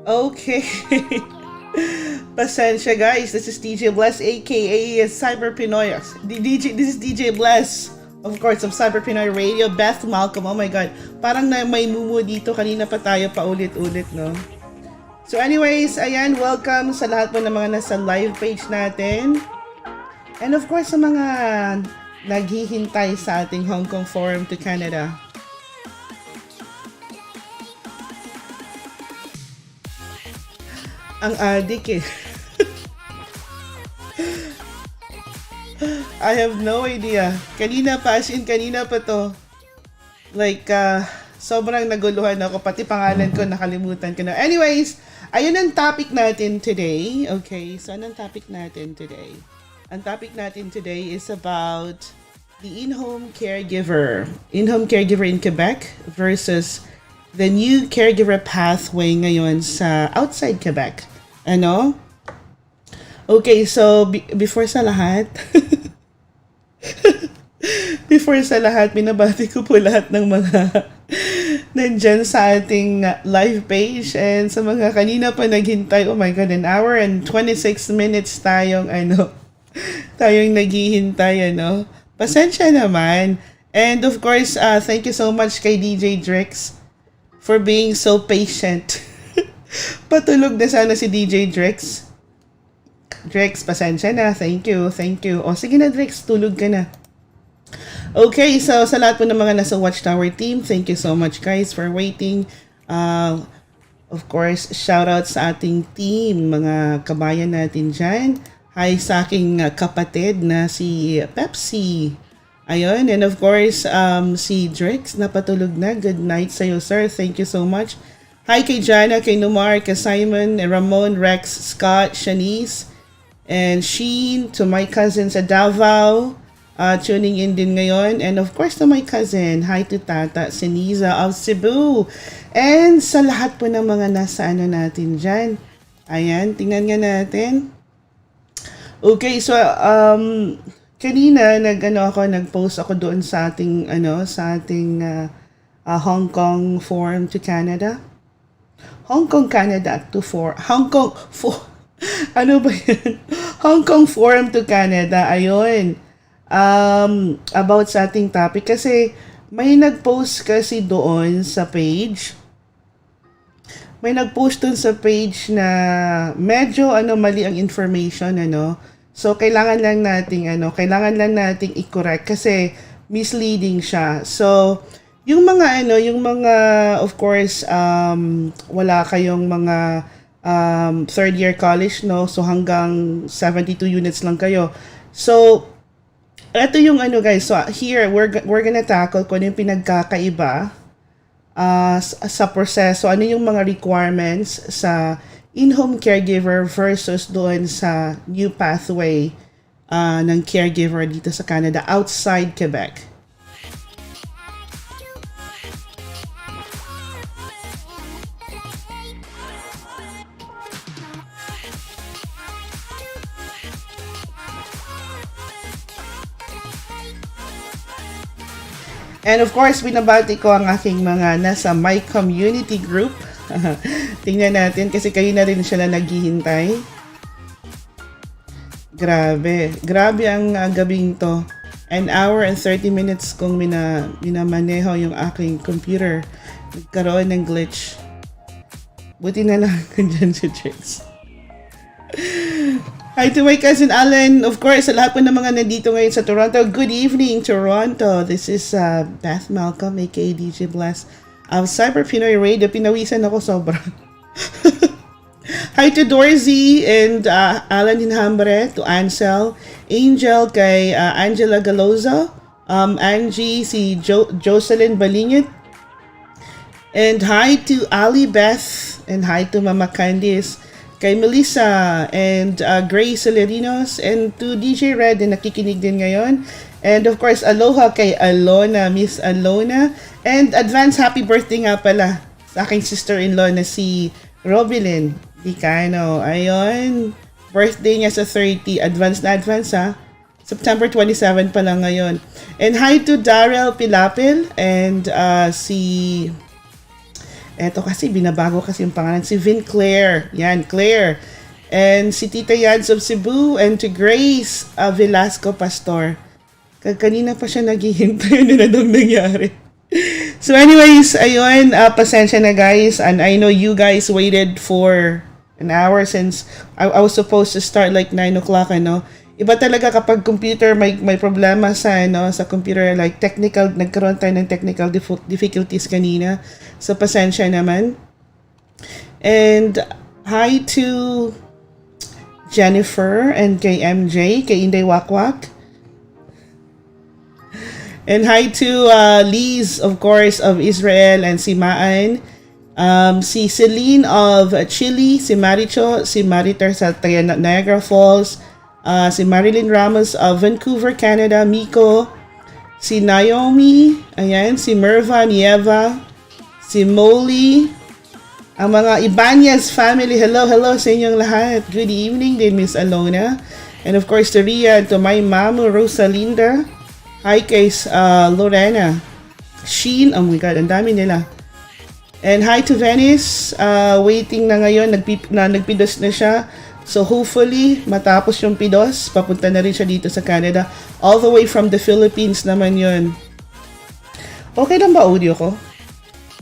Okay. Pasensya guys, this is DJ Bless aka Cyber Pinoy. This is DJ Bless. Of course, of Cyber Pinoy Radio, Beth Malcolm. Oh my God. Parang na may mumu dito. Kanina pa tayo paulit-ulit, no? So anyways, ayan, welcome sa lahat po ng mga nasa live page natin. And of course, sa mga naghihintay sa ating Hong Kong Forum to Canada. Ang adik eh. I have no idea. Kanina pa, kanina pa to. Like, sobrang naguluhan ako. Pati pangalan ko, nakalimutan ko na. Anyways, ayun ang topic natin today. Okay, so anong topic natin today? Ang topic natin today is about the In Home Caregiver. In Home Caregiver in Quebec versus the new Caregiver Pathway ngayon sa outside Quebec. Ano? Okay, so before sa lahat, binabati ko po lahat ng mga nandyan sa ating live page and sa mga kanina pa naghintay. Oh my God, 1 hour and 26 minutes tayong naghihintay, Pasensya naman. And of course, thank you so much kay DJ Drex for being so patient. Patulog na sana si DJ Drex. Drex, pasensya na. Thank you. O sige na Drex, tulog ka na. Okay, so sa lahat po ng mga nasa Watchtower team, thank you so much guys for waiting. Of course, shout out sa ating team, mga kabayan natin dyan. Hi sa aking kapatid na si Pepsi. Ayun, and of course, si Drex na patulog na. Good night sa'yo, sir. Thank you so much. Hi kay Jana, kay Numar, kay Simon, Ramon, Rex, Scott, Shanice, and Sheen, to my cousin sa Davao, tuning in din ngayon. And of course to my cousin, hi to Tata Seniza of Cebu. And sa lahat po ng mga nasa natin dyan. Ayan, tingnan nga natin. Okay, so kanina nag-post ako doon sa ating Hong Kong Forum to Canada. Hong Kong Canada to Hong Kong ano ba yan? Hong Kong Forum to Canada. Ayun. About sa ating topic kasi may nag-post kasi doon sa page. May nag-post doon sa page na medyo mali ang information So kailangan lang nating i-correct kasi misleading siya. So yung mga of course wala kayong mga third year college so hanggang 72 units lang kayo. So ito yung guys, so here we're gonna tackle kung ano yung pinagkakaiba sa proseso, ano yung mga requirements sa in-home caregiver versus doon sa new pathway ng caregiver dito sa Canada outside Quebec. And of course, binabati ko ang aking mga nasa My Community Group. Tingnan natin kasi kayo na rin sila naghihintay. Grabe ang gabing to. 1 hour and 30 minutes kung minamaneho yung aking computer. Nagkaroon ng glitch. Buti na lang dyan si Trix. Hi to my cousin Alan. Of course, sa lahat po ng mga nandito ngayon sa Toronto. Good evening, Toronto. This is Beth Malcolm, aka DJ Bless of Cyber Pinoy Radio. Pinawisan ako sobra. Hi to Dorsey and Alan Hinhambre, to Ansel, Angel, kay Angela Galoza, Angie, si Jocelyn Balingit, and hi to Ali Beth, and hi to Mama Candice, kay Melissa, and Grace Solerinos, and to DJ Red na nakikinig din ngayon. And of course, aloha kay Alona, Miss Alona. And advance happy birthday nga pala sa aking sister-in-law na si Robilyn Dicano. Ayun, birthday niya sa 30. Advance ha. September 27 pa lang ngayon. And hi to Darrell Pilapil and Eto kasi, binabago kasi yung pangalan. Si Vin Claire. Yan, Claire. And si Tita Yads of Cebu. And to Grace Velasco Pastor. Kanina pa siya naghihintay. Ano na daw nangyari? So anyways, ayun. Pasensya na guys. And I know you guys waited for an hour since I was supposed to start like 9 o'clock, ano. Iba talaga kapag computer may problema sa sa computer, like technical, nagkaroon tayo ng technical difficulties kanina. So pasensya naman. And hi to Jennifer and kay MJ, kay Inday Wakwak. And hi to Liz, of course, of Israel, and si Maan. Si Celine of Chile, si Maricho, si Maritar sa Niagara Falls, si Marilyn Ramos of Vancouver, Canada, Miko, si Naomi, ayan, si Merva, Nieva, si Molly, ang mga Ibanez family, hello sa inyong lahat. Good evening din, Miss Alona. And of course, to Ria, and to my mama, Rosalinda. Hi kay Lorena. Sheen, oh my God, ang dami nila. And hi to Venice, waiting na ngayon, nagpidos na siya. So hopefully, matapos yung pidos, papunta na rin siya dito sa Canada. All the way from the Philippines naman yun. Okay lang ba audio ko?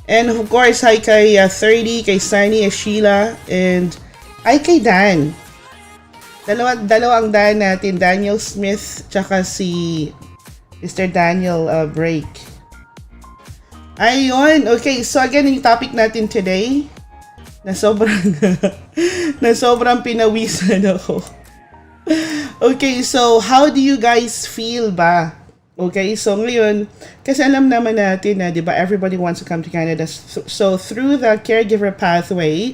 And of course, hi kay 30, kay Sunny, Sheila, and hi kay Dan. Dalawang Dan natin, Daniel Smith, tsaka si Mr. Daniel Break. Ayun, okay, so again, yung topic natin today, na sobrang pinawisan ako. Okay, so how do you guys feel ba? Okay, so ngayon, kasi alam naman natin na, di ba, everybody wants to come to Canada. So through the Caregiver Pathway,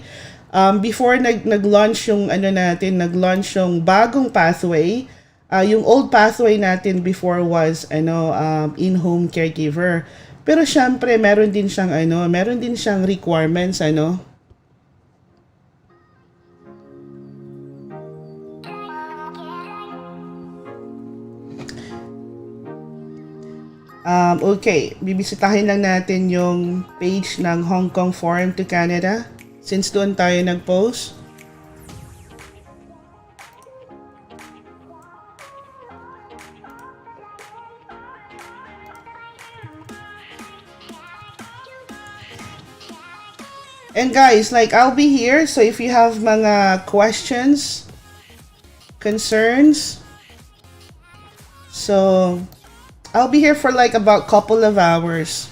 before nag-launch yung nag-launch yung bagong pathway, yung old pathway natin before was In Home Caregiver. Pero syempre, meron din siyang requirements, okay, bibisitahin lang natin yung page ng Hong Kong Forum to Canada since doon tayo nag-post. And guys, like I'll be here, so if you have mga questions, concerns, so I'll be here for like about couple of hours.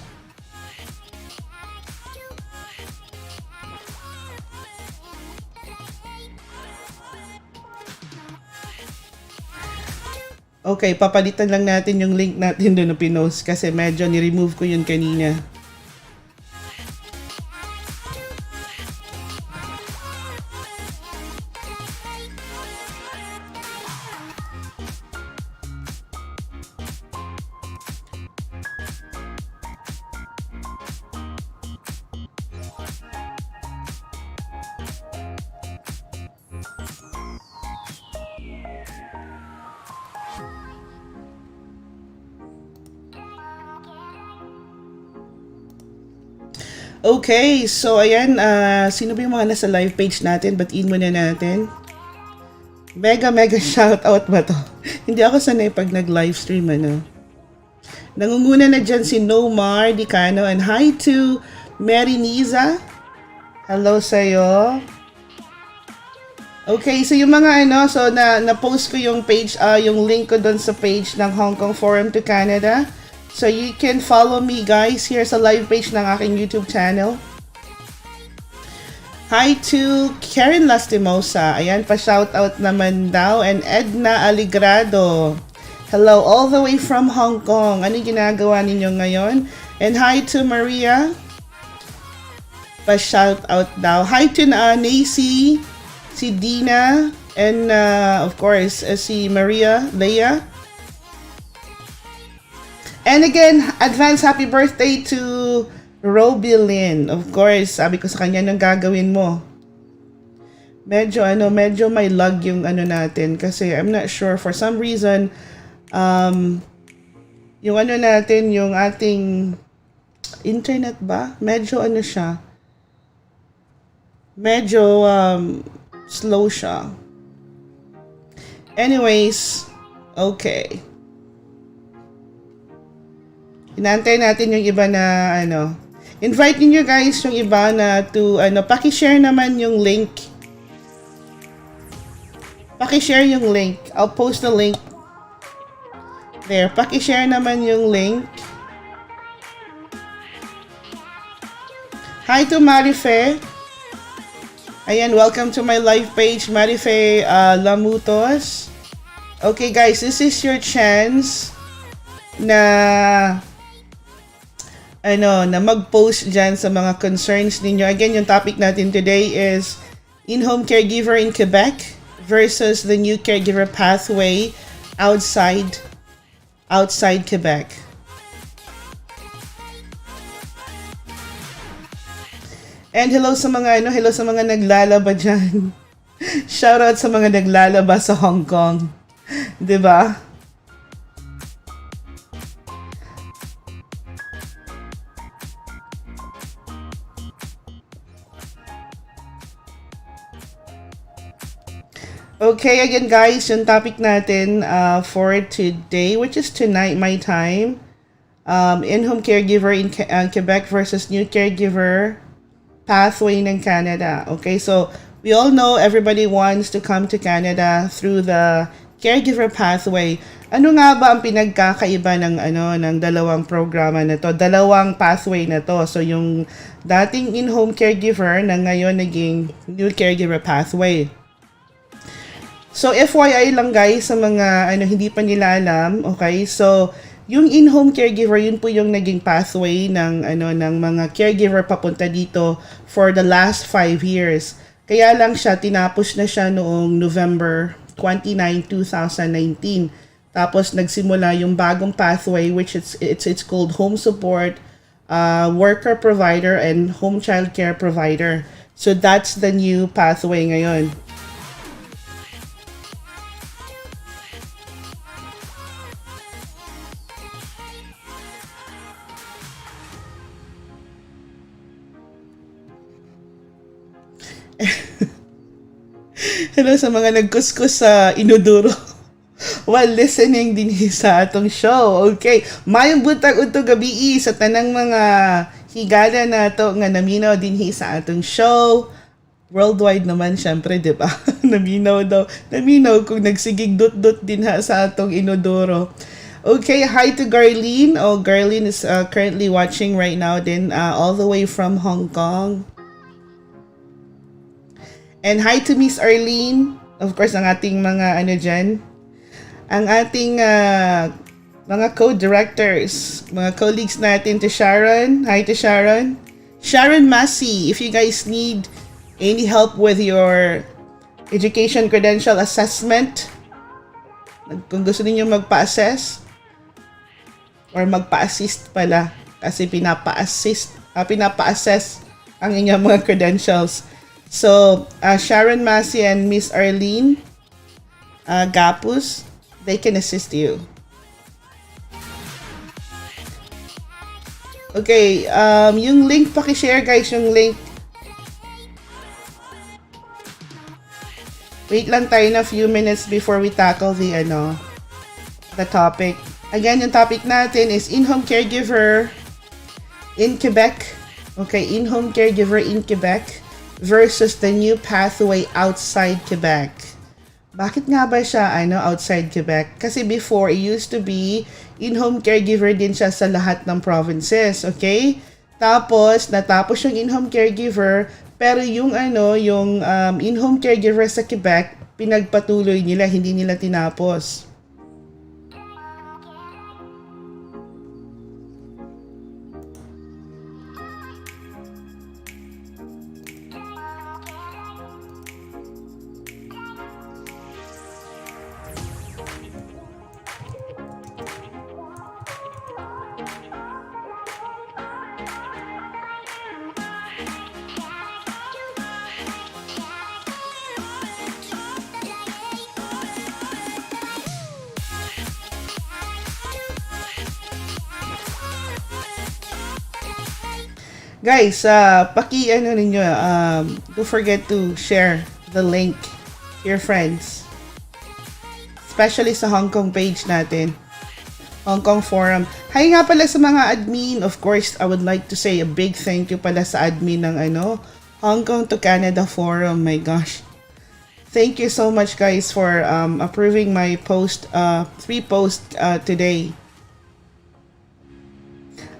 Okay, papalitan lang natin yung link natin doon na pinost kasi medyo ni-remove ko yun kanina. Okay, so ayan, sino ba yung mga nasa live page natin? Batiin muna natin. Mega shoutout ba to? Hindi ako sanay pag nag-live stream, Nangunguna na dyan si Nomar Dicano, and hi to Mary Niza. Hello sa'yo. Okay, so yung mga so na-post ko yung page, yung link ko doon sa page ng Hong Kong Forum to Canada. So you can follow me guys here sa live page ng aking YouTube channel. Hi to Karen Lastimosa. Ayan, pa-shoutout naman daw. And Edna Aligrado. Hello, all the way from Hong Kong. Ano ginagawa ninyo ngayon? And hi to Maria. Pa-shoutout daw. Hi to Nancy, si Dina, and of course, si Maria Leia. And again, advance happy birthday to Roby Lynn. Of course, sabi ko sa kanya, anong gagawin mo? Medyo may lag yung natin kasi I'm not sure for some reason yung natin, yung ating internet ba? Medyo siya. medyo slow siya. Anyways, okay. Inaantay natin yung iba na invite niyo guys yung iba na to paki-share naman yung link. Paki-share yung link. I'll post the link there. Paki-share naman yung link. Hi to Marife. Ayan, welcome to my live page, Marife Lamutos. Okay guys, this is your chance na na mag-post dyan sa mga concerns ninyo. Again, yung topic natin today is In Home Caregiver in Quebec versus the new Caregiver Pathway outside Quebec. And hello sa mga naglalaba dyan. Shoutout sa mga naglalaba sa Hong Kong. 'Di ba? Okay, again guys, yung topic natin for today, which is tonight my time, In Home Caregiver in Quebec versus new Caregiver Pathway ng Canada. Okay, so we all know everybody wants to come to Canada through the Caregiver Pathway. Ano nga ba ang pinagkakaiba ng dalawang programa na to, dalawang pathway na to? So yung dating In Home Caregiver na ngayon naging new Caregiver Pathway. So FYI lang guys sa mga hindi pa nila alam, okay? So yung in-home caregiver, yun po yung naging pathway ng mga caregiver papunta dito for the last 5 years. Kaya lang siya tinapos na siya noong November 29, 2019. Tapos nagsimula yung bagong pathway which it's called Home Support Worker Provider and Home Child Care Provider. So that's the new pathway ngayon. Hello sa mga nagkuskus sa inodoro while listening din sa atong show. Okay, mayong butag udto gabi sa tanang mga higala na to nga naminaw din sa atong show. Worldwide naman syempre, 'di ba? Naminaw kung nagsigig dot din sa atong inodoro. Okay, hi to Garlene. Oh, Garlene is currently watching right now din all the way from Hong Kong. And hi to Miss Arlene. Of course, ang ating mga dyan. Ang ating mga co-directors, mga colleagues natin, to Sharon. Hi to Sharon. Sharon Massey, if you guys need any help with your education credential assessment, kung gusto niyo magpa-assess or magpa-assist pala kasi pinapa-assess ang inyong mga credentials. So, Sharon Massey and Miss Arlene Gapus, they can assist you. Okay, yung link, paki-share guys yung link. Wait lang tayo na few minutes before we tackle the topic. Again, yung topic natin is In Home Caregiver in Quebec. Okay, In Home Caregiver in Quebec versus the new pathway outside Quebec. Bakit nga ba siya outside Quebec? Kasi before, it used to be in-home caregiver din siya sa lahat ng provinces, okay? Tapos, natapos yung in-home caregiver, pero yung in-home caregiver sa Quebec, pinagpatuloy nila, hindi nila tinapos. Guys, ano ninyo, don't forget to share the link to your friends. Especially sa Hong Kong page natin. Hong Kong Forum. Hi nga pala sa mga admin. Of course, I would like to say a big thank you pala sa admin ng Hong Kong to Canada Forum. My gosh. Thank you so much guys for approving my post, 3 posts today.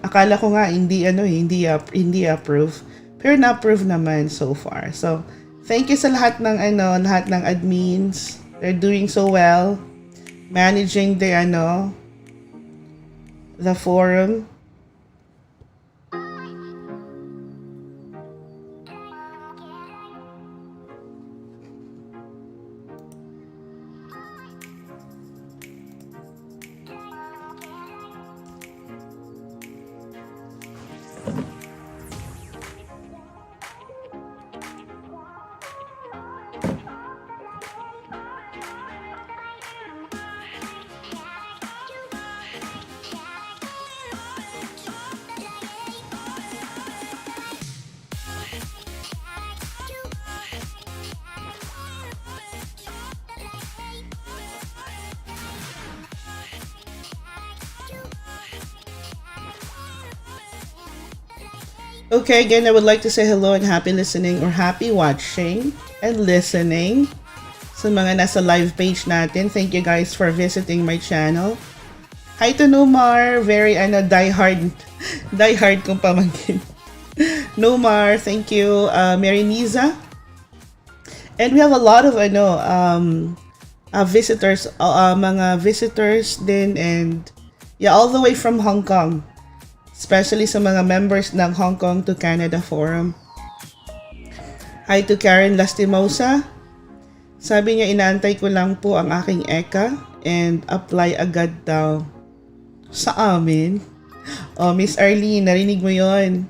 Akala ko nga hindi approve. Pero na-approve naman so far. So, thank you sa lahat ng admins. They're doing so well managing the forum. Okay, again, I would like to say hello and happy listening or happy watching and listening sa mga nasa live page natin. Thank you guys for visiting my channel. Hi to Nomar, very diehard kong pamangkin. Nomar, thank you. Mary Niza. And we have a lot of visitors, mga visitors din, and yeah, all the way from Hong Kong. Especially sa mga members ng Hong Kong to Canada Forum. Hi to Karen Lastimosa. Sabi niya, inaantay ko lang po ang aking ECA and apply agad daw. Sa amin? Oh, Miss Arlene, narinig mo yon.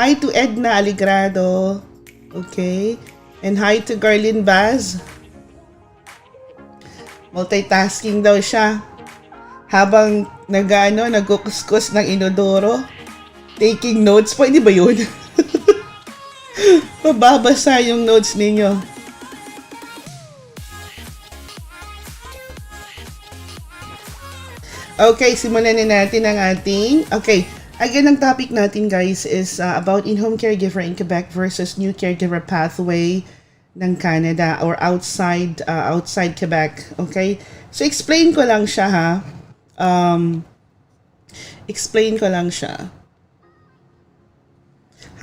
Hi to Edna Aligrado. Okay. And hi to Garlin Baz. Multitasking daw siya. Habang nagkukuskus ng inodoro, taking notes po, hindi ba yun? Mababasa yung notes ninyo. Okay, simulan na natin ang ating, again, ang topic natin guys is about In Home Caregiver in Quebec versus New Caregiver Pathway ng Canada or outside Quebec. Okay? So, explain ko lang siya ha.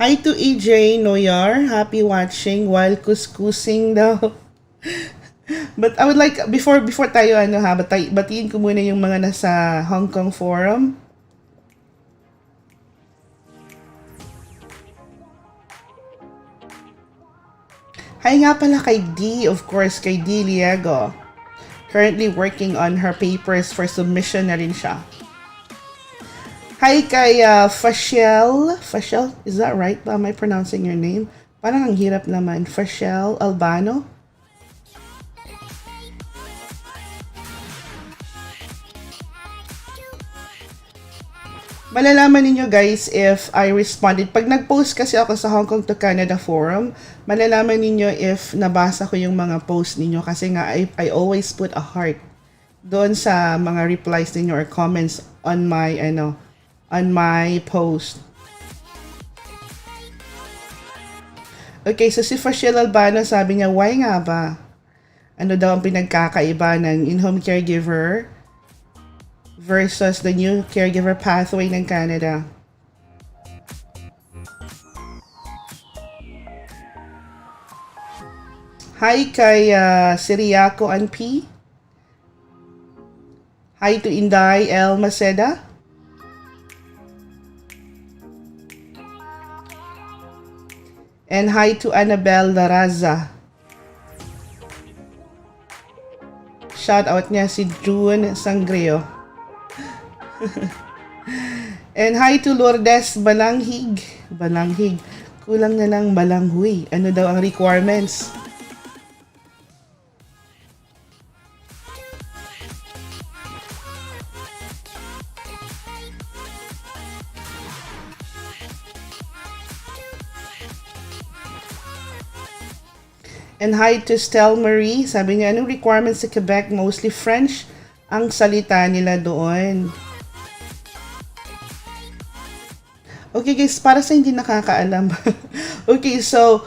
Hi to EJ Noyar, happy watching while kuskusing daw. But I would like, before tayo batiin ko muna yung mga nasa Hong Kong Forum. Hi nga pala kay D, of course, kay D Liego. Currently working on her papers for submission na rin siya. Hi kay Fashel, is that right? Am I pronouncing your name? Parang ang hirap naman. Fashel Albano. Malalaman ninyo guys if I responded. Pag nag-post kasi ako sa Hong Kong to Canada Forum, malalaman ninyo if nabasa ko yung mga post ninyo kasi nga I always put a heart doon sa mga replies ninyo or comments on my post. Okay, so si Fashil Albano sabi niya, why nga ba? Ano daw ang pinagkakaiba ng In Home Caregiver versus the New Caregiver Pathway ng Canada? Hi kay Siriaco and P. Hi to Inday L. Maceda. And hi to Annabelle Laraza. Shout out niya si June Sangreo. And hi to Lourdes Balanghig. Kulang na lang balanghoy. Ano daw ang requirements? And hi to Stel Marie. Sabi niya, anong requirements sa Quebec? Mostly French ang salita nila doon. Okay guys, para sa hindi nakakaalam. Okay, so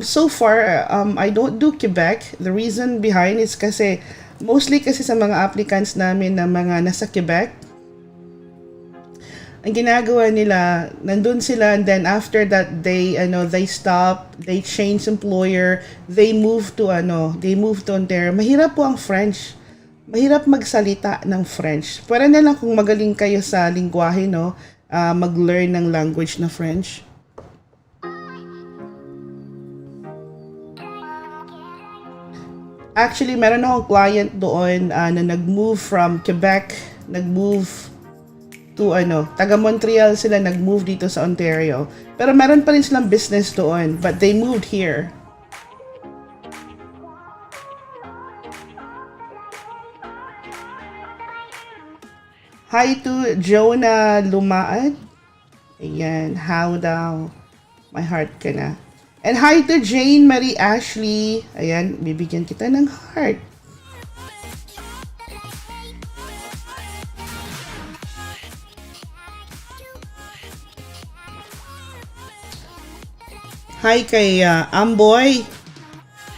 so far I don't do Quebec. The reason behind is kasi mostly kasi sa mga applicants namin na mga nasa Quebec, ang ginagawa nila, nandun sila, and then after that they stop, they change employer, they move to Ontario. Mahirap po ang French. Mahirap magsalita ng French. Pwede na lang kung magaling kayo sa lingwahe, no? Mag-learn ng language na French. Actually, meron akong client doon na nag-move from Quebec, nag-move to taga Montreal sila, nag-move dito sa Ontario. Pero meron pa rin silang business doon, but they moved here. Hi to Jonah Lumaad. Ayan, how daw? My heart ka na. And hi to Jane Marie Ashley. Ayan, bibigyan kita ng heart. Hi kay Amboy.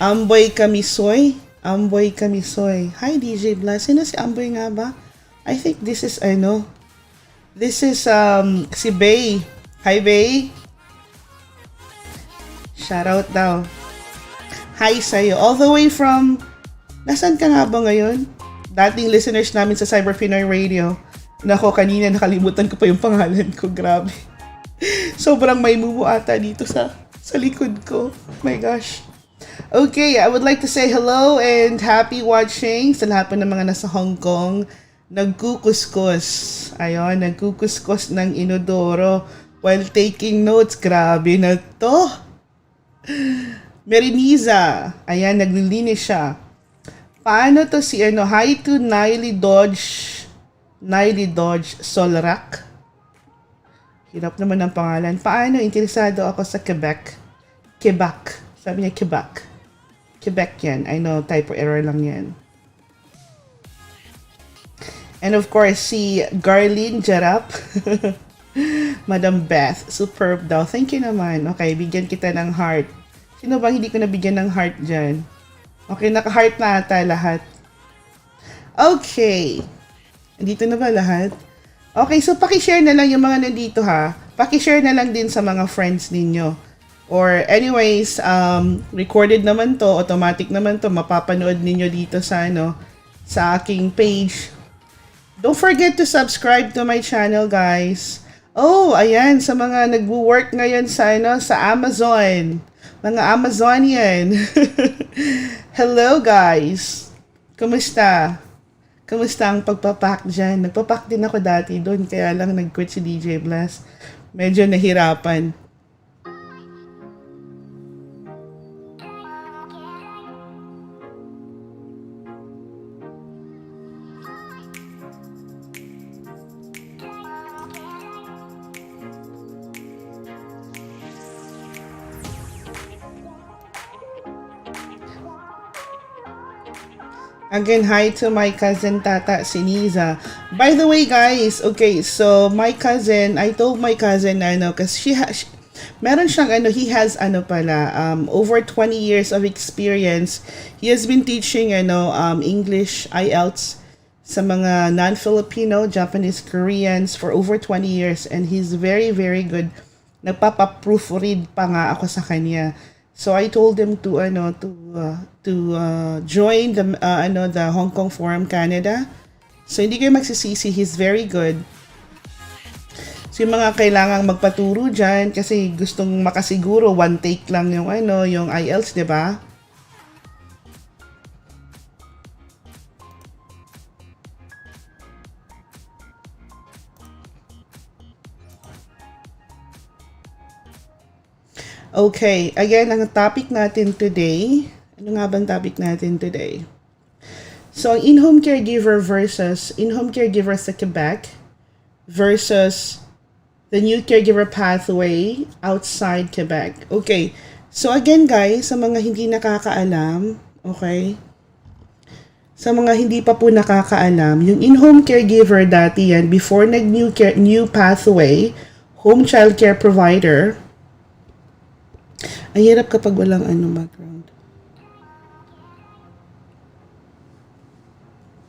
Amboy Kamisoy. Amboy Kamisoy. Hi DJ Blas. Sino si Amboy nga ba? I think this is This is si Bay. Hi Bay. Shout out daw. Hi sa'yo. All the way from, nasan ka nga ba ngayon? Dating listeners namin sa Cyber Pinoy Radio. Nako, kanina nakalimutan ko pa yung pangalan ko. Grabe. Sobrang may mumu ata dito sa likod ko. My gosh. Okay, I would like to say hello and happy watching sa lahat po ng mga nasa Hong Kong. Nagkukuskus. Ayun, nagkukuskus ng inodoro while taking notes. Grabe na to. Meriniza. Ayan, naglilinis siya. Paano to si hi to Niley Dodge Solrak. Hirap naman ang pangalan. Paano? Interesado ako sa Quebec. Quebec. Sabi niya Quebec. Quebec yan. I know, typo error lang yan. And of course, si Garlene Jarap. Madam Beth. Superb daw. Thank you naman. Okay, bigyan kita ng heart. Sino bang hindi ko nabigyan ng heart dyan? Okay, naka-heart na ata lahat. Okay. Dito na ba lahat? Okay, so pakishare na lang yung mga nandito ha. Pakishare na lang din sa mga friends ninyo. Or anyways, recorded naman to, automatic naman to, mapapanood ninyo dito sa sa aking page. Don't forget to subscribe to my channel, guys. Oh, ayan, sa mga nagwo-work ngayon sa Amazon. Mga Amazonian. Hello, guys. Kumusta? Kumusta ang pagpapak dyan? Nagpapak din ako dati doon, kaya lang nag-quit si DJ Blast. Medyo nahirapan. Again, hi to my cousin Tata Siniza. By the way, guys, okay, so my cousin, I told my cousin because meron siyang he has over 20 years of experience. He has been teaching English, IELTS sa mga non-Filipino, Japanese, Koreans for over 20 years, and he's very, very good. Nagpapa-proofread pa nga ako sa kanya. So I told him to join the Hong Kong Forum Canada. So hindi kayo magsisisi, he's very good. So yung mga kailangang magpaturo diyan kasi gustong makasiguro one take lang yung yung IELTS, 'di ba? Okay, again, ang topic natin today, ano nga bang topic natin today? So, in-home caregiver versus in-home caregiver sa Quebec versus the new caregiver pathway outside Quebec. Okay, So again guys, sa mga hindi nakakaalam, okay? Sa mga hindi pa po nakakaalam, yung in-home caregiver dati yan, before new pathway, home child care provider. Ang hirap kapag walang background.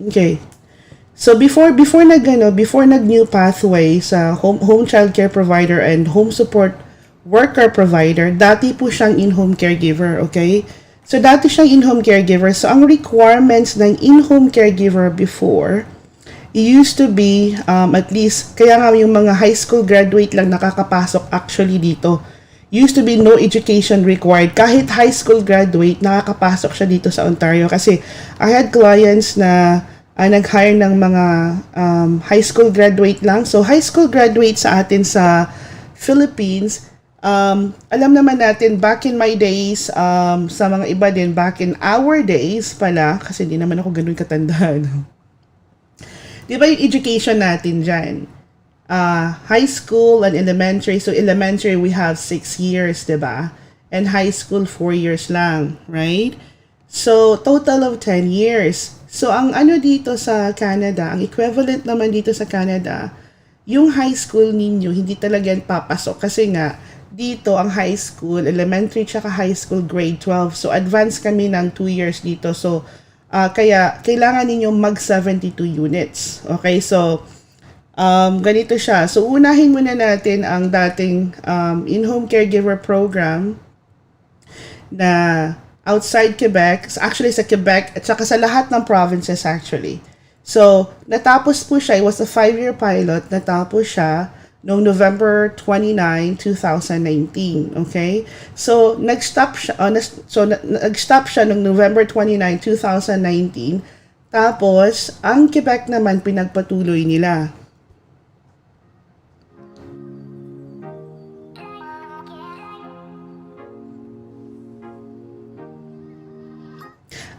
Okay. So before nag new pathway sa home child care provider and home support worker provider, dati po siyang in-home caregiver, okay? So dati siyang in-home caregiver. So ang requirements ng in-home caregiver before, it used to be at least, kaya nga yung mga high school graduate lang nakakapasok actually dito. Used to be no education required. Kahit high school graduate, nakakapasok siya dito sa Ontario. Kasi I had clients na nag-hire ng mga high school graduate lang. So high school graduate sa atin sa Philippines, alam naman natin, back in my days, sa mga iba din, back in our days pala, kasi hindi naman ako ganun katanda, no? Di ba yung education natin dyan? High school and elementary. So elementary, we have 6 years, di ba? And high school, 4 years lang, right? So, total of 10 years. So, ang dito sa Canada, ang equivalent naman dito sa Canada, yung high school ninyo, hindi talaga yan papasok. Kasi nga, dito ang high school, elementary tsaka high school grade 12. So advance kami ng 2 years dito. So kaya kailangan ninyo mag 72 units. Okay? So ganito siya. So unahin muna natin ang dating in-home caregiver program na outside Quebec, actually sa Quebec at saka sa lahat ng provinces actually. So natapos po siya, it was a 5-year pilot, natapos siya noong November 29, 2019, okay? So nag-stop siya nag-stop siya noong November 29, 2019. Tapos ang Quebec naman pinagpatuloy nila.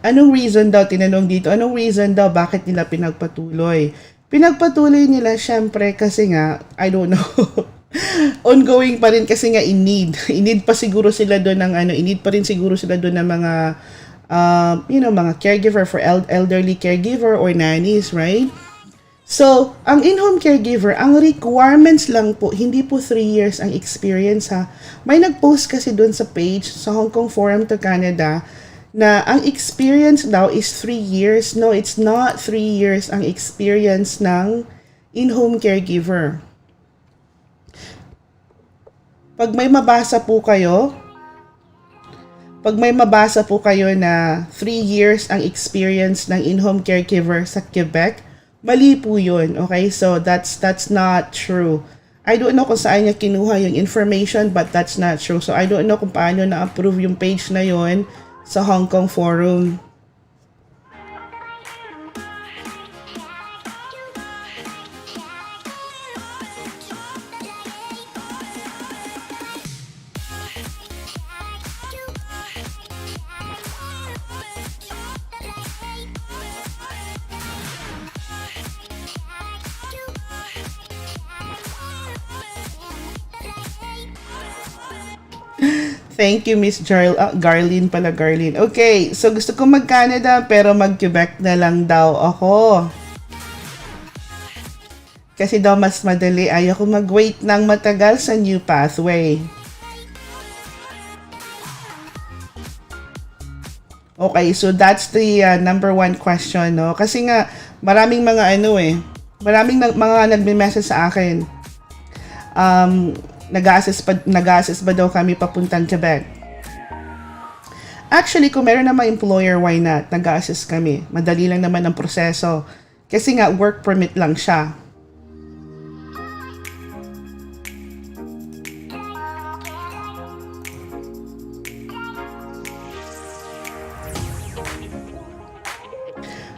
Anong reason daw, tinanong dito, anong reason daw bakit nila pinagpatuloy? Pinagpatuloy nila syempre kasi nga, I don't know, ongoing pa rin kasi nga in need pa siguro sila doon ng in need pa rin siguro sila doon ng mga, mga caregiver for elderly caregiver or nannies, right? So, ang in-home caregiver, ang requirements lang po, hindi po 3 years ang experience ha. May nag-post kasi doon sa page, sa Hong Kong Forum to Canada, na ang experience daw is 3 years. No, it's not 3 years ang experience ng in-home caregiver. Pag may mabasa po kayo na 3 years ang experience ng in-home caregiver sa Quebec, mali po yun. Okay? So, that's not true. I don't know kung saan niya kinuha yung information, but that's not true. So, I don't know kung paano na-approve yung page na yun sa Hong Kong Forum. Thank you, Miss Garlin pala, Garlin. Okay, so gusto ko mag-Canada pero mag-Quebec na lang daw ako. Kasi daw mas madali, ayaw ko mag-wait ng matagal sa new pathway. Okay, so that's the number 1 question, no? Kasi nga, maraming mga maraming mga nagme-message sa akin. Nag-a-assess ba daw kami papuntang Quebec? Actually, kung meron naman employer, why not? Nag-a-assess kami. Madali lang naman ang proseso. Kasi nga, work permit lang siya.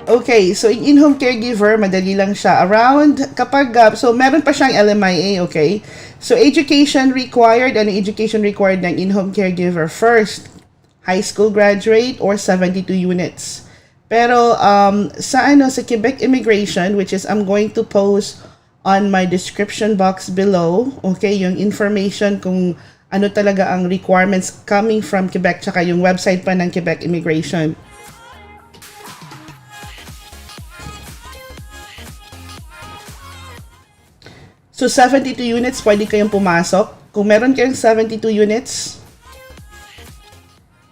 Okay, so in-home caregiver, madali lang siya. Around, so meron pa siyang LMIA, okay? So education required, education required ng in-home caregiver? First, high school graduate or 72 units. Pero sa Quebec Immigration, which is I'm going to post on my description box below, okay, yung information kung ano talaga ang requirements coming from Quebec, tsaka yung website pa ng Quebec Immigration. So, 72 units, pwede kayong pumasok. Kung meron kayong 72 units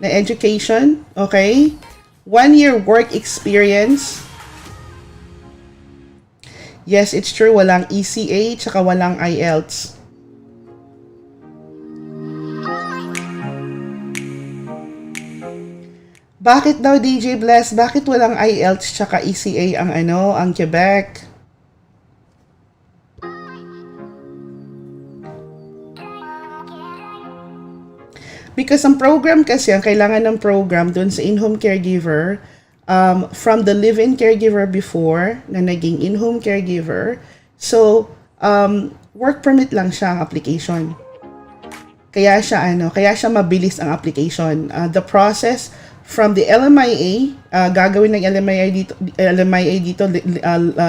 na education, okay? 1 year work experience. Yes, it's true, walang ECA, tsaka walang IELTS. Bakit daw, DJ Bless? Bakit walang IELTS tsaka ECA ang Quebec? Because ang program kasi, ang kailangan ng program dun sa In Home Caregiver, from the live-in caregiver before, na naging In Home Caregiver, so, work permit lang siya ang application. Kaya siya mabilis ang application. The process from the LMIA, gagawin ng LMIA dito,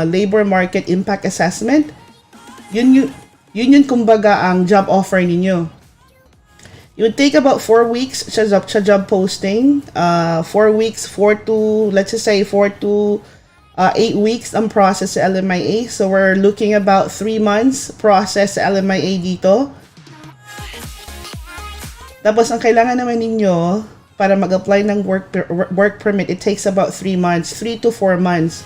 Labor Market Impact Assessment, yun kumbaga ang job offer ninyo. It would take about 4 weeks sa job posting. 4 weeks, 4 to 8 weeks ang process sa LMIA. So we're looking about 3 months process sa LMIA dito. Tapos ang kailangan naman ninyo para mag-apply ng work permit, it takes about 3 months, 3 to 4 months.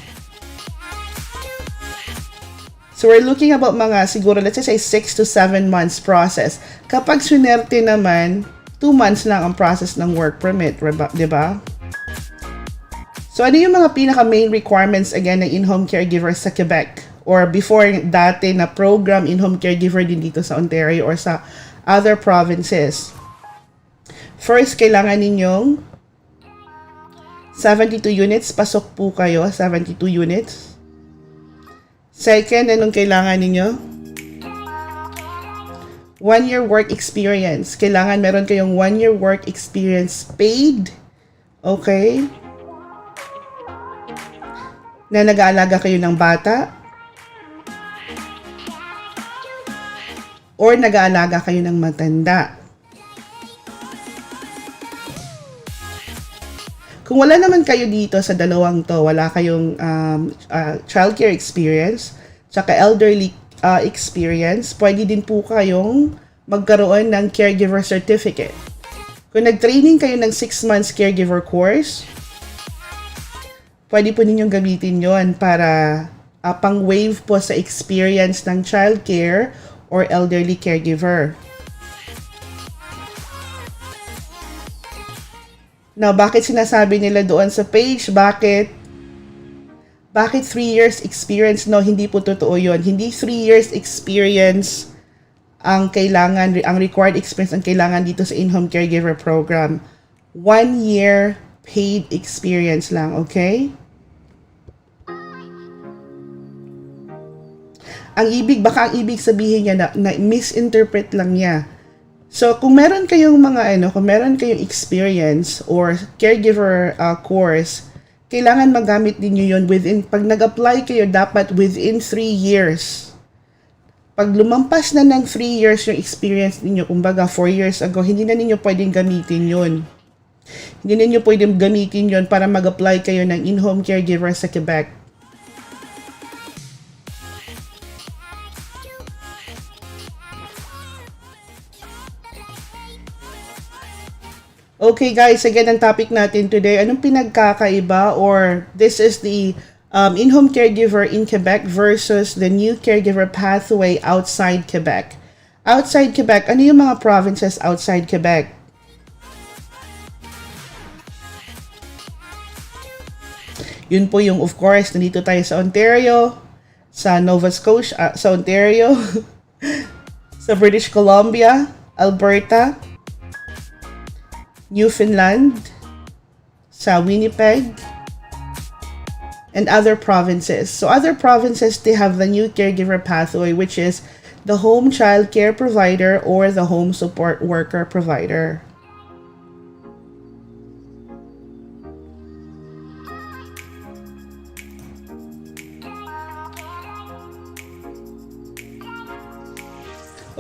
So we're looking about mga siguro let's say 6 to 7 months process. Kapag sunerte naman, 2 months lang ang process ng work permit, diba? So ano yung mga pinaka main requirements again ng in-home caregiver sa Quebec or before dati na program in-home caregiver din dito sa Ontario or sa other provinces? First, kailangan ninyong 72 units, pasok po kayo, 72 units. Second, anong kailangan ninyo? 1 year work experience. Kailangan meron kayong 1 year work experience paid. Okay? Na nag-aalaga kayo ng bata. Or nag-aalaga kayo ng matanda. Kung wala naman kayo dito sa dalawang to, wala kayong childcare experience, tsaka elderly experience, pwede din po kayong magkaroon ng caregiver certificate. Kung nag-training kayo ng 6 months caregiver course, pwede po ninyong gamitin yon para pang-waive po sa experience ng childcare or elderly caregiver. Now, bakit sinasabi nila doon sa page? Bakit 3 years experience? No, hindi po totoo yun. Hindi 3 years experience ang kailangan, ang required experience ang kailangan dito sa In-Home Caregiver Program. 1 year paid experience lang, okay? Baka ang ibig sabihin niya na misinterpret lang niya. So, kung meron kayong experience or caregiver course, kailangan magamit niyo yun pag nag-apply kayo, dapat within 3 years. Pag lumampas na ng 3 years yung experience niyo, kumbaga 4 years ago, hindi na ninyo pwedeng gamitin yun. Hindi na ninyo pwedeng gamitin yun para mag-apply kayo ng in-home caregiver sa Quebec. Okay guys, again ang topic natin today, anong pinagkakaiba or this is the in-home caregiver in Quebec versus the new caregiver pathway outside Quebec. Outside Quebec, ano yung mga provinces outside Quebec? Yun po yung of course, nandito tayo sa Ontario, sa Nova Scotia, sa Ontario, sa British Columbia, Alberta, Newfoundland, sa Winnipeg, and other provinces. So other provinces, they have the new caregiver pathway, which is the home child care provider or the home support worker provider.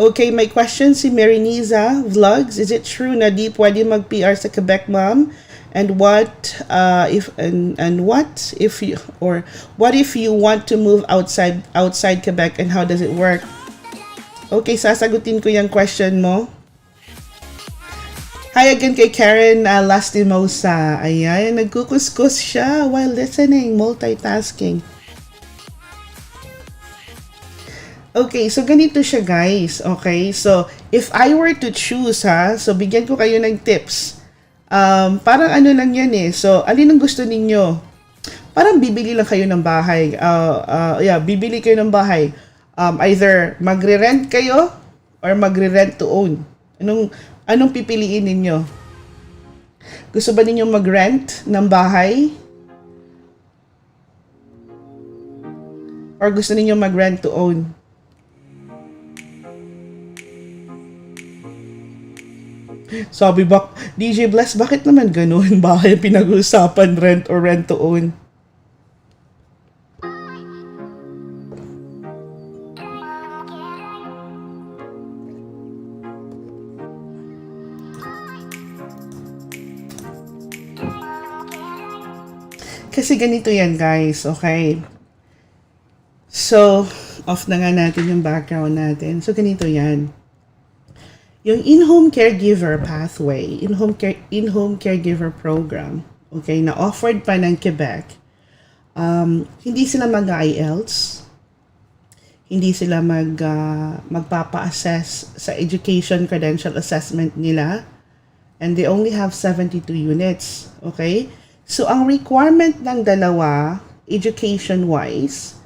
Okay, may question si Mariniza Vlogs. Is it true na di pwede mag-PR sa Quebec, ma'am? And what what if you want to move outside Quebec, and how does it work? Okay, sasagutin ko yung question mo. Hi again kay Karen Lastimosa. Ayan, nagkukuskus siya while listening, multitasking. Okay, so ganito siya guys. Okay, so if I were to choose so bigyan ko kayo ng tips. Parang ano lang yan eh. So, alin ang gusto ninyo? Parang bibili lang kayo ng bahay. Bibili kayo ng bahay. Either magre-rent kayo or magre-rent to own. Anong pipiliin ninyo? Gusto ba ninyo mag-rent ng bahay? Or gusto ninyo mag-rent to own? Sabi ba, DJ Bless, bakit naman ganun? Bahay pinag-uusapan, rent or rent to own? Kasi ganito yan guys, okay? So, off na nga natin yung background natin. So, ganito yan. Yung In Home Caregiver Pathway, In Home Caregiver Program, okay, na offered pa ng Quebec, hindi sila mag-IELTS, hindi sila magpapa-assess sa education credential assessment nila, and they only have 72 units, okay? So, ang requirement ng dalawa, education-wise,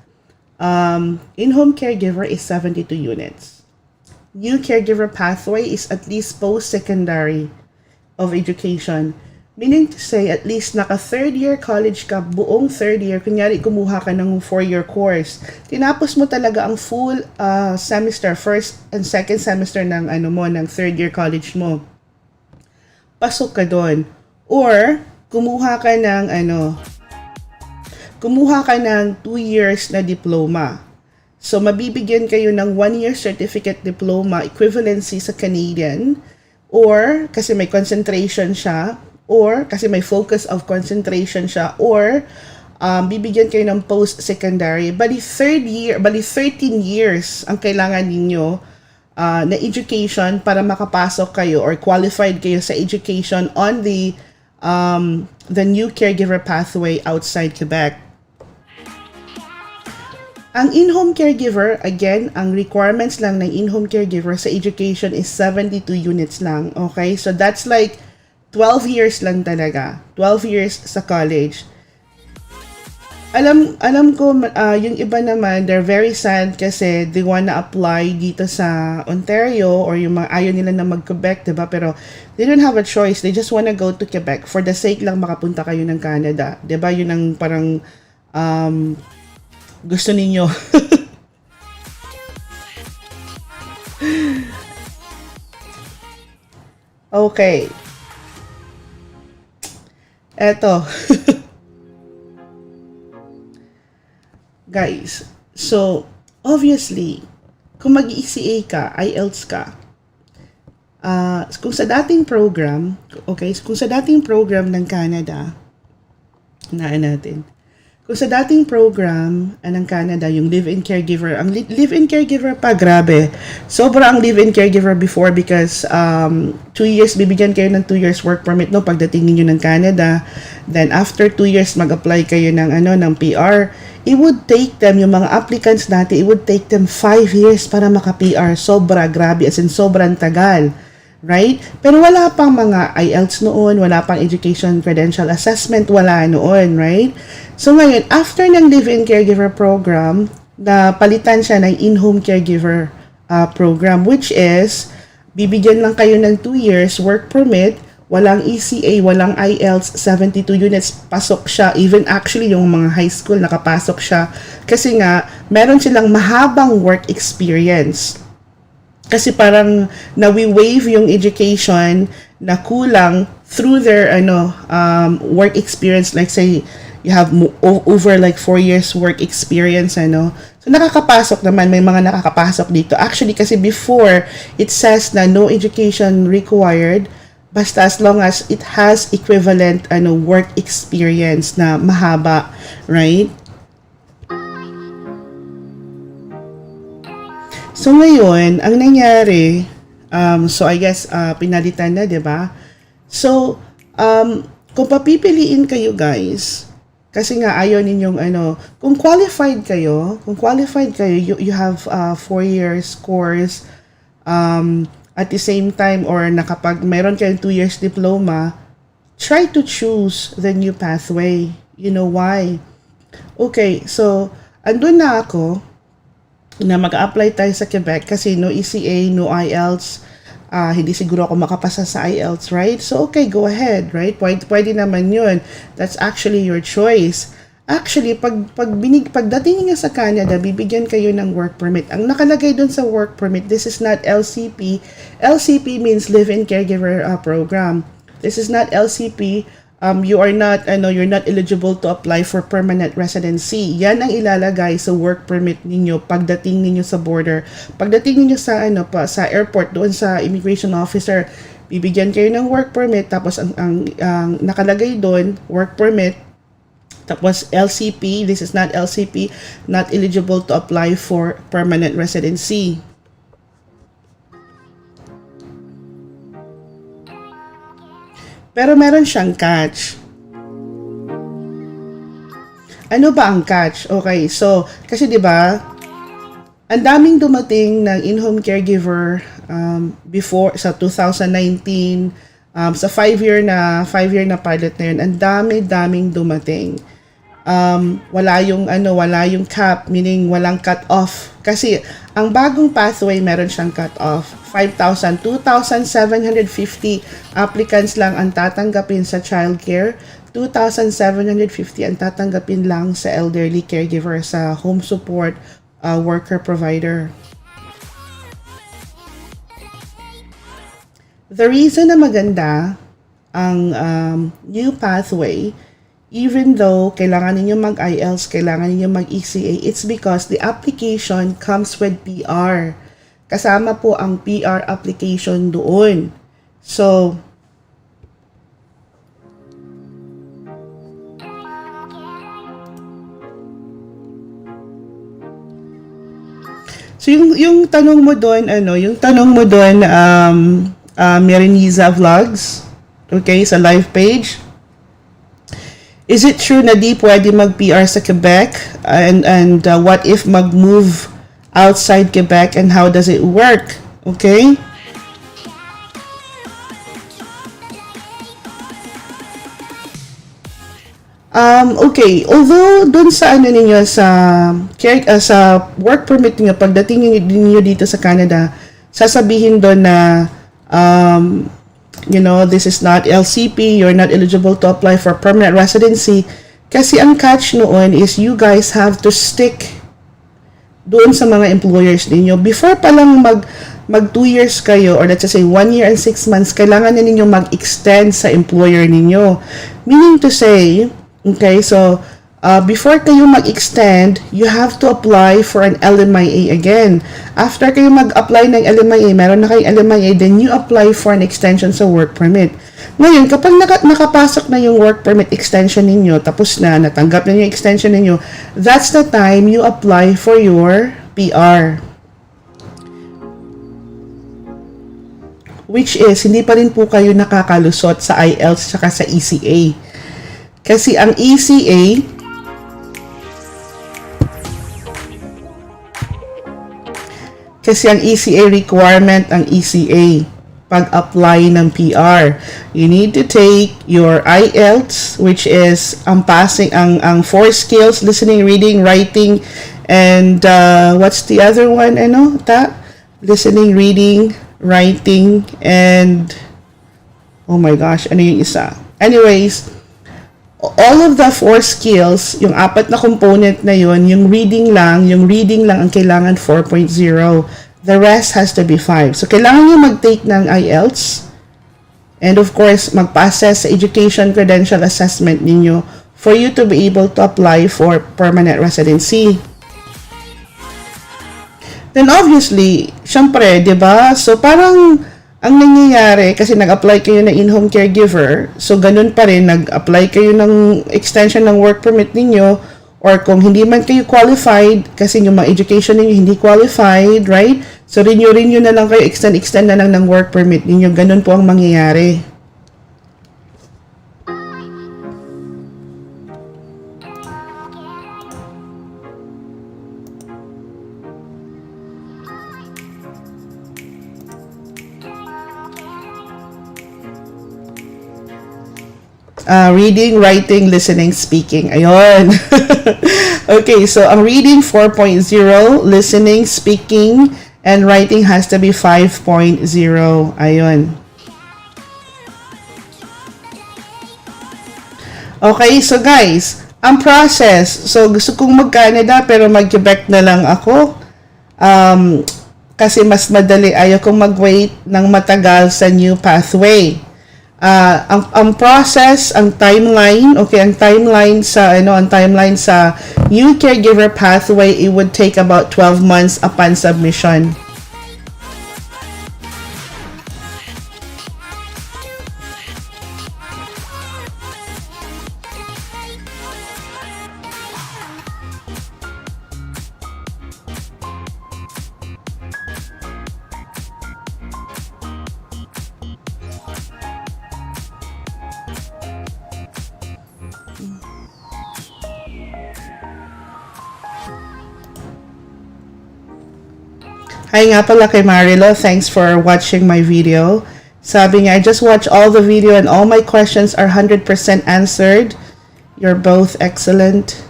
In Home Caregiver is 72 units. New Caregiver Pathway is at least post-secondary of education. Meaning to say, at least naka third year college ka, buong third year, kunyari kumuha ka ng 4-year course. Tinapos mo talaga ang full semester, first and second semester ng ng third year college mo. Pasok ka doon. Or, kumuha ka ng 2 years na diploma. So, mabibigyan kayo ng 1-year certificate diploma equivalency sa Canadian, or kasi may concentration siya, or kasi may focus of concentration siya, or bibigyan kayo ng post-secondary. Bali 13 years ang kailangan ninyo na education para makapasok kayo or qualified kayo sa education on the new caregiver pathway outside Quebec. Ang in-home caregiver, again, ang requirements lang ng in-home caregiver sa education is 72 units lang. Okay? So that's like 12 years lang talaga. 12 years sa college. Alam ko, yung iba naman, they're very sad kasi they wanna apply dito sa Ontario or yung mga ayaw nila na mag-Quebec, diba? Pero they don't have a choice. They just wanna go to Quebec for the sake lang makapunta kayo ng Canada. Diba? Yun ang parang gusto ninyo. Okay. Eto. Guys, so, obviously, kung mag-ECA ka, IELTS ka, kung sa dating program, okay, kung sa dating program ng Canada, kung sa dating program ng Canada, yung live-in caregiver, ang live-in caregiver pa, grabe. Sobra ang live-in caregiver before because 2 years, bibigyan kayo ng 2 years work permit no pagdating niyo ng Canada. Then after 2 years, mag-apply kayo ng PR. It would take them, yung mga applicants natin, it would take them 5 years para maka-PR. Sobra, grabe, as in sobrang tagal. Right? Pero wala pang mga IELTS noon, wala pang education credential assessment, wala noon, right? So ngayon, after ng live-in caregiver program, na palitan siya ng in-home caregiver program, which is, bibigyan lang kayo ng 2 years work permit, walang ECA, walang IELTS, 72 units, pasok siya. Even actually, yung mga high school, nakapasok siya. Kasi nga, meron silang mahabang work experience. Kasi parang nawi-waive yung education na kulang through their work experience, like say you have over like 4 years work experience, ano. So, nakakapasok naman, may mga nakakapasok dito. Actually, kasi before, it says na no education required, basta as long as it has equivalent work experience na mahaba, right? So, ngayon, ang nangyari, so I guess, pinalitan na, diba? So, kung papipiliin kayo, guys, kasi nga ayaw ninyong kung qualified kayo, you have 4 years course, at the same time, or mayroon kayong 2 years diploma, try to choose the new pathway. You know why? Okay, so, andun na ako, na mag-apply tayo sa Quebec kasi no ECA, no IELTS, hindi siguro ako makapasa sa IELTS, right? So, okay, go ahead, right? Pwede naman yun. That's actually your choice. Actually, pagdating niyo sa Canada, bibigyan kayo ng work permit. Ang nakalagay dun sa work permit, this is not LCP. LCP means Live-in Caregiver Program. This is not LCP. You're not eligible to apply for permanent residency. Yan ang ilalagay sa work permit ninyo pagdating ninyo sa border. Pagdating ninyo sa sa airport, doon sa immigration officer, bibigyan kayo ng work permit, tapos ang nakalagay doon, work permit, tapos LCP, this is not LCP, not eligible to apply for permanent residency. Pero meron siyang catch. Ano ba ang catch? Okay, so, kasi 'di ba, ang daming dumating ng in-home caregiver before sa 2019, sa 5-year na pilot na yun, ang daming dumating. Wala yung cap, meaning walang cut off. Kasi ang bagong pathway meron siyang cut off. 2,750 applicants lang ang tatanggapin sa childcare. 2,750 ang tatanggapin lang sa elderly caregiver, sa home support worker provider. The reason na maganda ang new pathway, even though kailangan ninyo mag-IELTS, kailangan ninyo mag-ECA, it's because the application comes with PR. Kasama po ang PR application doon. So, yung tanong mo doon, Mereniza Vlogs, okay, sa live page. Is it true na di pwede mag-PR sa Quebec? And what if mag-move outside Quebec, and how does it work? Okay? Okay, although dun sa ninyo sa work permit niyo, pagdating niyo dito sa Canada, sasabihin doon na this is not LCP, you're not eligible to apply for permanent residency. Kasi ang catch noon is you guys have to stick doon sa mga employers ninyo. Before pa lang mag 2 years kayo, or let's say 1 year and 6 months, kailangan na ninyo mag-extend sa employer ninyo. Meaning to say, okay, so before kayo mag-extend, you have to apply for an LMIA again. After kayo mag-apply ng LMIA, meron na kayong LMIA, then you apply for an extension sa work permit. Ngayon, kapag nakapasok na yung work permit extension ninyo, tapos na, natanggap na yung extension ninyo, that's the time you apply for your PR. Which is, hindi pa rin po kayo nakakalusot sa IELTS saka sa ECA. Kasi ang ECA, requirement ang ECA pag-apply ng PR. You need to take your IELTS, which is ang 4 skills, listening, reading, writing, and what's the other one? Listening, reading, writing, and oh my gosh, ano yung isa? Anyways, all of the 4 skills, yung 4 na component na yun, yung reading lang ang kailangan 4.0. The rest has to be 5. So, kailangan nyo mag-take ng IELTS, and of course, mag-process sa education credential assessment ninyo for you to be able to apply for permanent residency. Then obviously, syempre, 'di ba? So parang ang nangyayari kasi nag-apply kayo na in-home caregiver, so ganun pa rin, nag-apply kayo ng extension ng work permit ninyo, or kung hindi man kayo qualified kasi yung mga education ninyo hindi qualified, right? So renew na lang kayo, extend na lang ng work permit ninyo. Ganun po ang mangyayari. Reading, writing, listening, speaking. Ayun. Okay, so ang reading 4.0, listening, speaking, and writing has to be 5.0. Ayun. Okay, so guys, ang process. So gusto kong mag-Canada pero mag-Quebec na lang ako. Kasi mas madali. Ayaw kong mag-wait ng matagal sa new pathway. Ang process, ang timeline, okay, ang timeline sa new caregiver pathway, it would take about 12 months upon submission. Hi nga pala kay Marilo, thanks for watching my video. Sabi niya, I just watched all the video and all my questions are 100% answered. You're both excellent.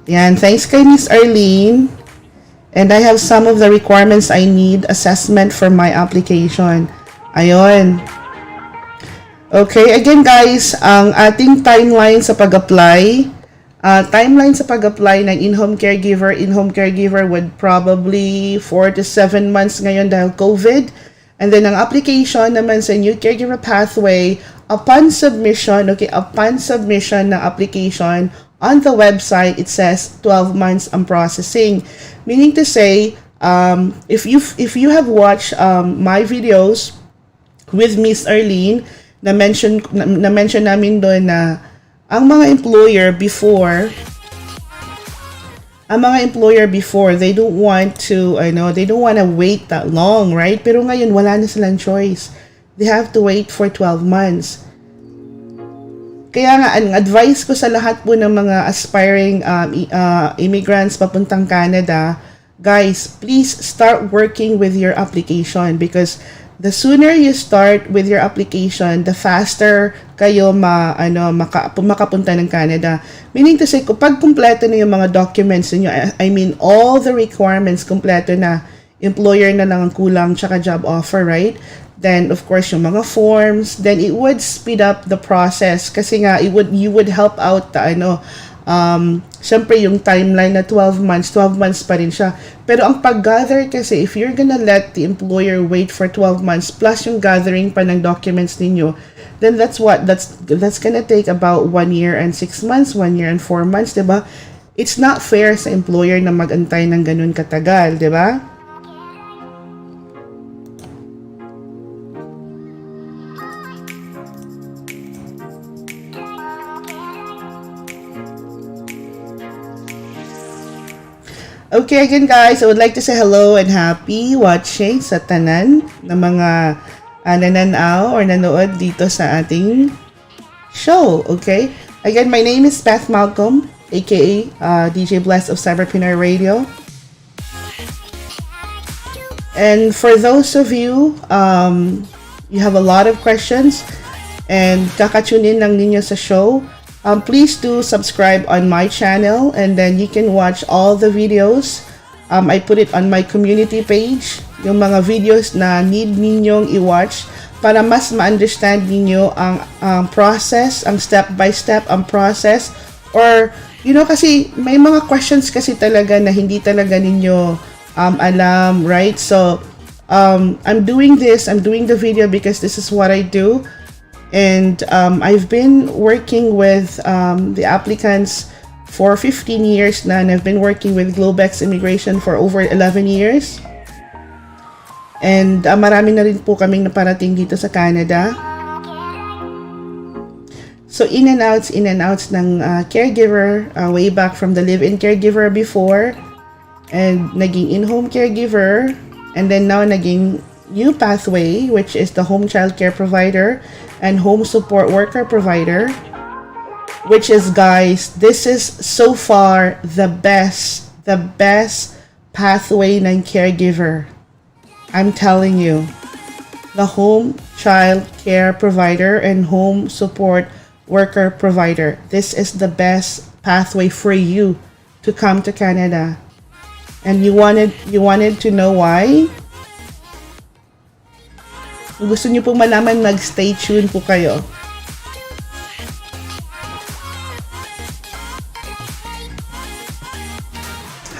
Yan, thanks kay Miss Arlene. And I have some of the requirements I need, assessment for my application. Ayun. Okay, again guys, ang ating timeline sa pag-apply. Timeline sa pag-apply ng in-home caregiver would probably 4 to 7 months ngayon dahil COVID. And then ang application naman sa new caregiver pathway, upon submission ng application on the website, it says 12 months ang processing. Meaning to say, if you have watched my videos with Miss Arlene, na-mention namin doon na ang mga employer before, they don't want to wait that long, right? Pero ngayon wala na silang choice. They have to wait for 12 months. Kaya nga, ang advice ko sa lahat po ng mga aspiring immigrants papuntang Canada, guys, please start working with your application, because the sooner you start with your application, the faster kayo makapunta ng Canada. Meaning to say, kapag kumpleto na yung mga documents niyo, I mean, all the requirements kumpleto na, employer na lang ang kulang, tsaka job offer, right? Then, of course, yung mga forms, then it would speed up the process. Kasi nga, you would help out syempre yung timeline na 12 months pa rin siya. Pero ang pag-gather kasi, if you're gonna let the employer wait for 12 months plus yung gathering pa ng documents ninyo, then that's gonna take about 1 year and 6 months, 1 year and 4 months, diba? It's not fair sa employer na mag-antay ng ganun katagal, diba? Okay, again guys, I would like to say hello and happy watching sa tanan ng mga nananaw or nanood dito sa ating show, okay? Again, my name is Beth Malcolm, aka DJ Bless of Cyberpreneur Radio. And for those of you, you have a lot of questions and kakatune in lang ninyo sa show, please do subscribe on my channel, and then you can watch all the videos. I put it on my community page, yung mga videos na need ninyong i-watch para mas ma-understand ninyo ang process, ang step-by-step ang process. Or, kasi may mga questions kasi talaga na hindi talaga ninyo alam, right? So, I'm doing the video because this is what I do. And I've been working with the applicants for 15 years na, and I've been working with Globex Immigration for over 11 years. And marami na rin po kaming naparating dito sa Canada. So in and outs ng caregiver, way back from the live-in caregiver before, and naging in-home caregiver, and then now naging new pathway, which is the home child care provider and home support worker provider, which is, guys, this is so far the best pathway ng caregiver. I'm telling you, the home child care provider and home support worker provider. This is the best pathway for you to come to Canada. And you wanted to know why? Kung gusto niyo po malaman, mag-stay tuned po kayo.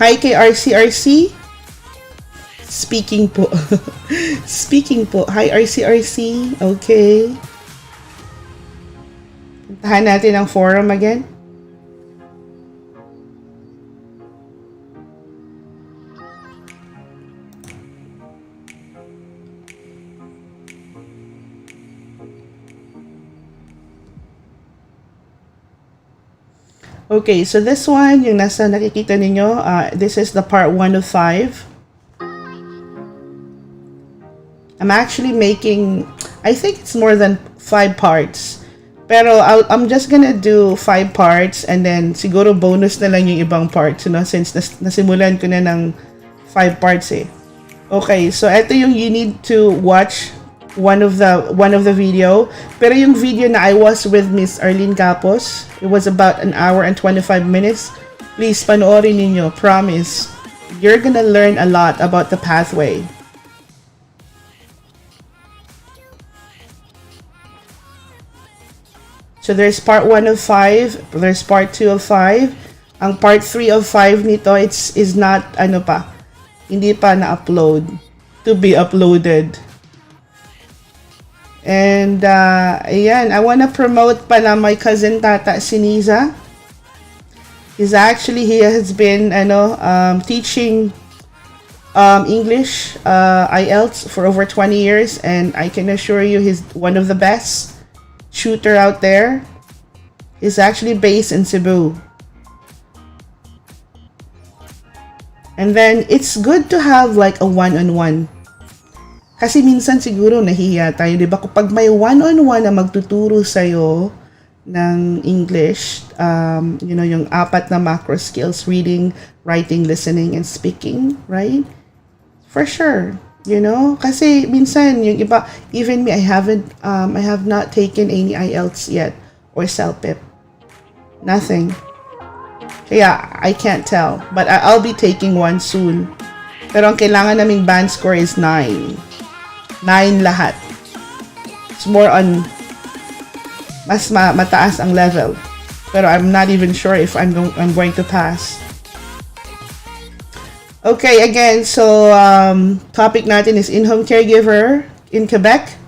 Hi kay RCRC. Speaking po. Speaking po. Hi RCRC. Okay. Puntahan natin ang forum again. Okay, so this one, yung nasa nakikita ninyo, this is the part 1 of 5. I'm actually making, I think it's more than 5 parts. Pero I'm just gonna do 5 parts and then siguro bonus na lang yung ibang parts, you know, since nasimulan ko na ng 5 parts eh. Okay, so ito yung you need to watch one of the video. Pero yung video na I was with Miss Arlene Capos, it was about 1 hour and 25 minutes. Please panoorin ninyo, promise. You're gonna learn a lot about the pathway. So there's part 1 of 5, there's part 2 of 5. Ang part 3 of 5 nito, is not, ano pa, hindi pa na-upload. To be uploaded. And, ayan, I wanna promote pala my cousin Tata Siniza. He has been, teaching English, IELTS for over 20 years, and I can assure you he's one of the best shooter out there. He's actually based in Cebu. And then it's good to have like a one-on-one. Kasi minsan siguro nahihiya tayo, di ba? Kapag may one-on-one na magtuturo sa'yo ng English, yung 4 na macro skills, reading, writing, listening, and speaking, right? For sure. You know, kasi minsan yung iba, even me, I have not taken any IELTS yet or CELPIP. Nothing. Kaya I can't tell, but I'll be taking one soon. Pero ang kailangan naming band score is 9. 9 lahat. It's more on mas mataas ang level. Pero I'm not even sure if I'm going to pass. Okay, again, so topic natin is In Home Caregiver in Quebec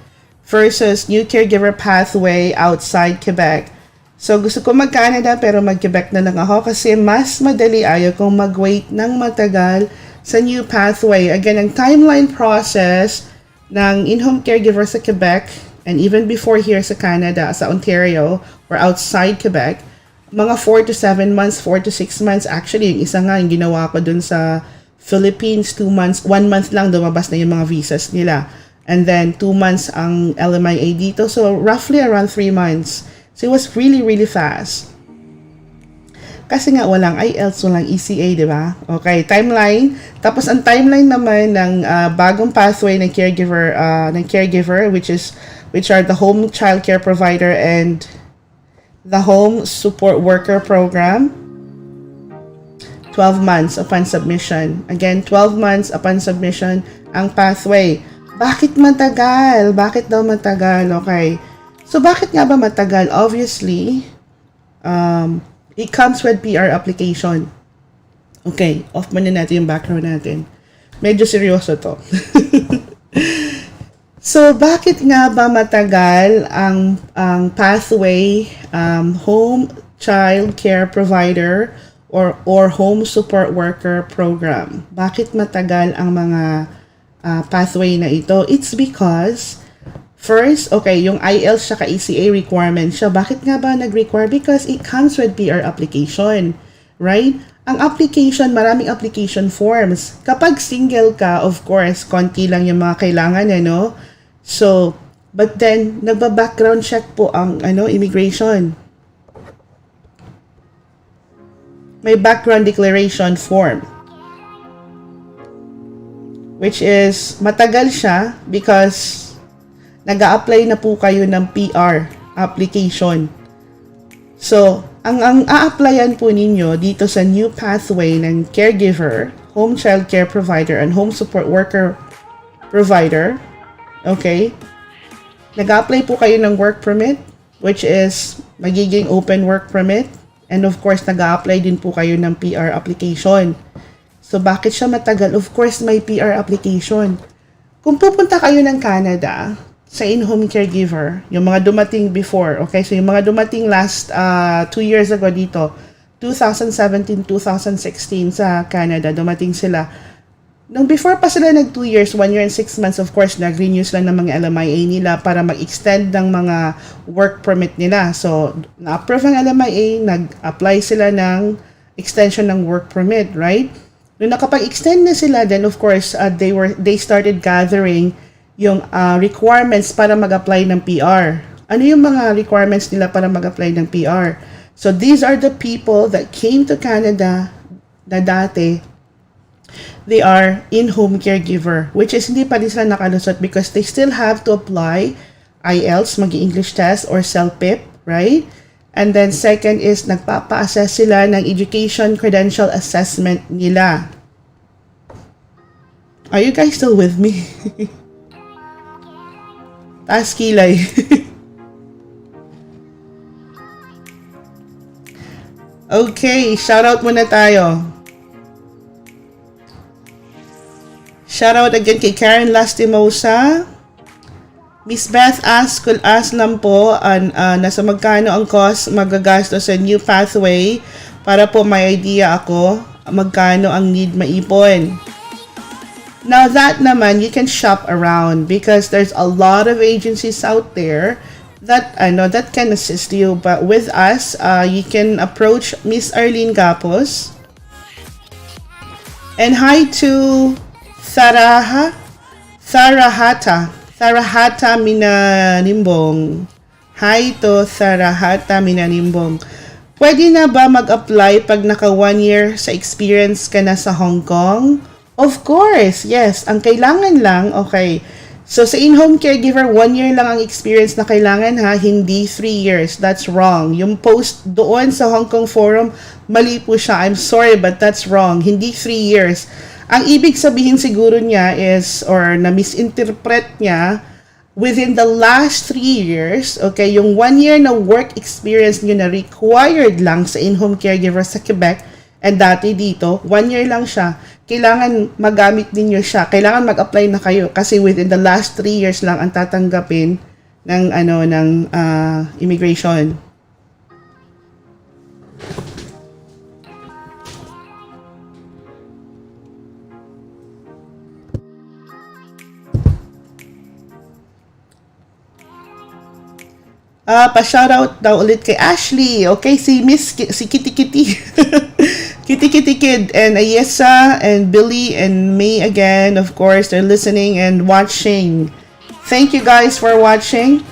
versus New Caregiver Pathway outside Quebec. So gusto ko mag-Canada pero mag-Quebec na lang ako kasi mas madali, ayaw kong mag-wait ng matagal sa new pathway. Again, ang timeline process ng In Home Caregiver sa Quebec and even before here sa Canada, sa Ontario or outside Quebec, mga 4 to 7 months, 4 to 6 months. Actually, yung isa nga yung ginawa ko dun sa Philippines, 2 months, 1 month lang lumabas na yung mga visas nila. And then 2 months ang LMIA dito. So roughly around 3 months. So it was really, really fast. Kasi nga walang IELTS, walang ECA, di ba? Okay, timeline. Tapos ang timeline naman ng bagong pathway ng caregiver, which are the home child care provider and the home support worker program. 12 months upon submission. Again, 12 months upon submission ang pathway. Bakit matagal? Bakit daw matagal? Okay. So, bakit nga ba matagal? Obviously, it comes with PR application. Okay, off muna natin yung background natin. Medyo seryoso to. So, bakit nga ba matagal ang pathway home child care provider or home support worker program? Bakit matagal ang mga pathway na ito? It's because first, okay, yung IELTS saka ECA requirement siya. Bakit nga ba nag-require? Because it comes with PR application, right? Ang application, maraming application forms. Kapag single ka, of course, konti lang yung mga kailangan, ano? So, but then, nagba-background check po ang immigration. May background declaration form. Which is, matagal siya because nag-a-apply na po kayo ng PR application. So, ang a-applyan po ninyo dito sa new pathway ng caregiver, home child care provider, and home support worker provider, okay? Nag-a-apply po kayo ng work permit, which is magiging open work permit. And of course, nag-a-apply din po kayo ng PR application. So, bakit siya matagal? Of course, may PR application. Kung pupunta kayo ng Canada, sa In Home Caregiver, yung mga dumating before, okay? So, yung mga dumating last 2 years ago dito, 2017, 2016 sa Canada, dumating sila. Nung before pa sila nag 2 years, 1 year and 6 months, of course, nag-renew sila ng mga LMIA nila para mag-extend ng mga work permit nila. So, na-approve ang LMIA, nag-apply sila ng extension ng work permit, right? Nung nakapag-extend na sila, then of course, they started gathering yung requirements para mag-apply ng PR. Ano yung mga requirements nila para mag-apply ng PR? So, these are the people that came to Canada na dati. They are in-home caregiver, which is hindi pa rin sila nakalusot because they still have to apply IELTS, mag-English test, or CELPIP, right? And then second is nagpapa-assess sila ng education credential assessment nila. Are you guys still with me? Taas kilay. Okay, shoutout muna tayo. Shoutout again kay Karen Lastimosa. Miss Beth could ask lang po nasa magkano ang cost magagastos sa new pathway para po may idea ako magkano ang need maipon. Now that naman, you can shop around because there's a lot of agencies out there that that can assist you. But with us, you can approach Miss Arlene Gapos. And hi to Sarahata Minanimbong. Hi to Sarahata Minanimbong. Pwede na ba mag-apply pag naka 1 year sa experience ka na sa Hong Kong? Of course, yes. Ang kailangan lang, okay. So, sa in-home caregiver, 1 year lang ang experience na kailangan ha, hindi 3 years. That's wrong. Yung post doon sa Hong Kong forum, mali po siya. I'm sorry, but that's wrong. Hindi 3 years. Ang ibig sabihin siguro niya is, or na-misinterpret niya, within the last 3 years, okay, yung 1 year na work experience niyo na required lang sa in-home caregiver sa Quebec, and dati dito, 1 year lang siya, kailangan magamit ninyo siya. Kailangan mag-apply na kayo kasi within the last 3 years lang ang tatanggapin ng immigration. Pa-shoutout daw ulit kay Ashley. Okay, si Kitty Kitty. Kitty Kitty Kid and Ayesa and Billy and me again. Of course, they're listening and watching. Thank you guys for watching.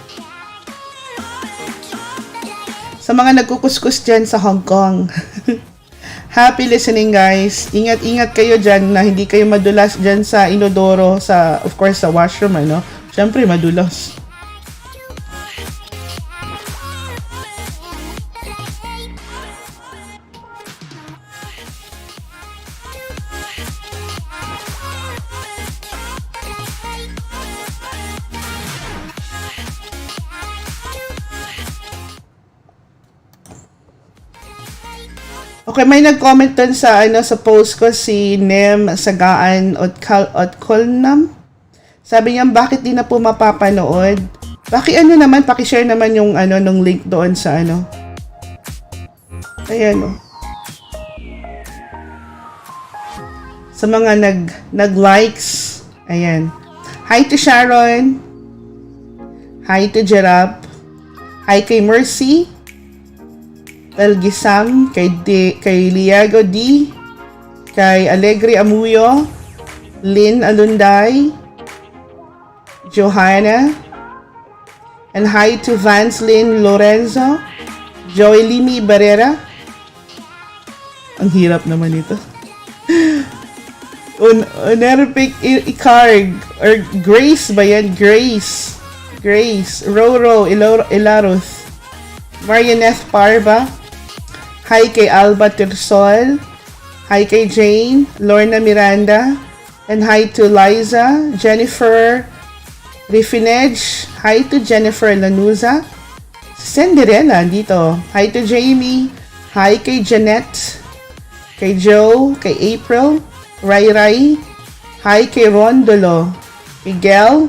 Sa mga nagkukuskus dyan sa Hong Kong. Happy listening guys. Ingat-ingat kayo dyan na hindi kayo madulas dyan sa inodoro, of course sa washroom, Siyempre madulas. Okay, may nag-comment dun sa post ko, si Nem Sagaan Otkolnam. Sabi niya, bakit di na po mapapanood? Paki-share naman yung nung link doon sa Ayan, oh. Sa mga nag-likes. Ayan. Hi to Sharon. Hi to Jerap. Hi kay Mercy. Talgisam. Kay Liago D. Kay Alegre Amuyo. Lynn Alunday. Johanna. And hi to Vanslyn Lorenzo. Joy Limi Barrera. Ang hirap naman ito. Unerpic Icarg. Or Grace ba yan? Grace. Roro Ilaros. Marianeth Parba. Hi kay Alba Tirsol. Hi kay Jane. Lorna Miranda. And hi to Liza. Jennifer Rifinage. Hi to Jennifer Lanuza. Cinderella dito. Hi to Jamie. Hi kay Jeanette. Kay Joe. Kay April. Rai. Hi kay Rondolo. Kay Gel.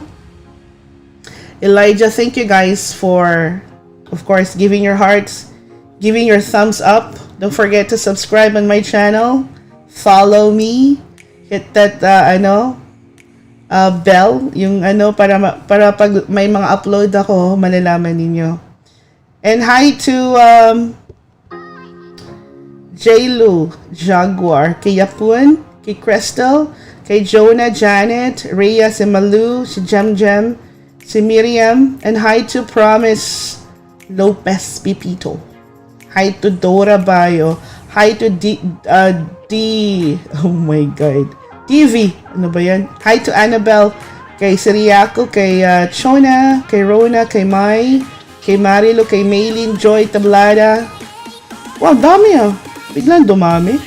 Elijah, thank you guys for, of course, giving your hearts, giving your thumbs up. Don't forget to subscribe on my channel. Follow me. Hit that, bell. Yung para pag may mga upload ako, malalaman ninyo. And hi to J-Lu Jaguar, kay Yapun, kay Crystal, kay Jonah, Janet, Rhea, si Malu, si Jem, si Miriam, and hi to Promise Lopez Pipito. Hi to Dora Bayo. Hi to oh my God. TV. Ano ba yan? Hi to Annabelle, kay Siriaco, kay Chona, kay Rona, kay Mai, kay Marilo, kay Maylin, Joy, Tablada. Wow, dami Biglang dumami.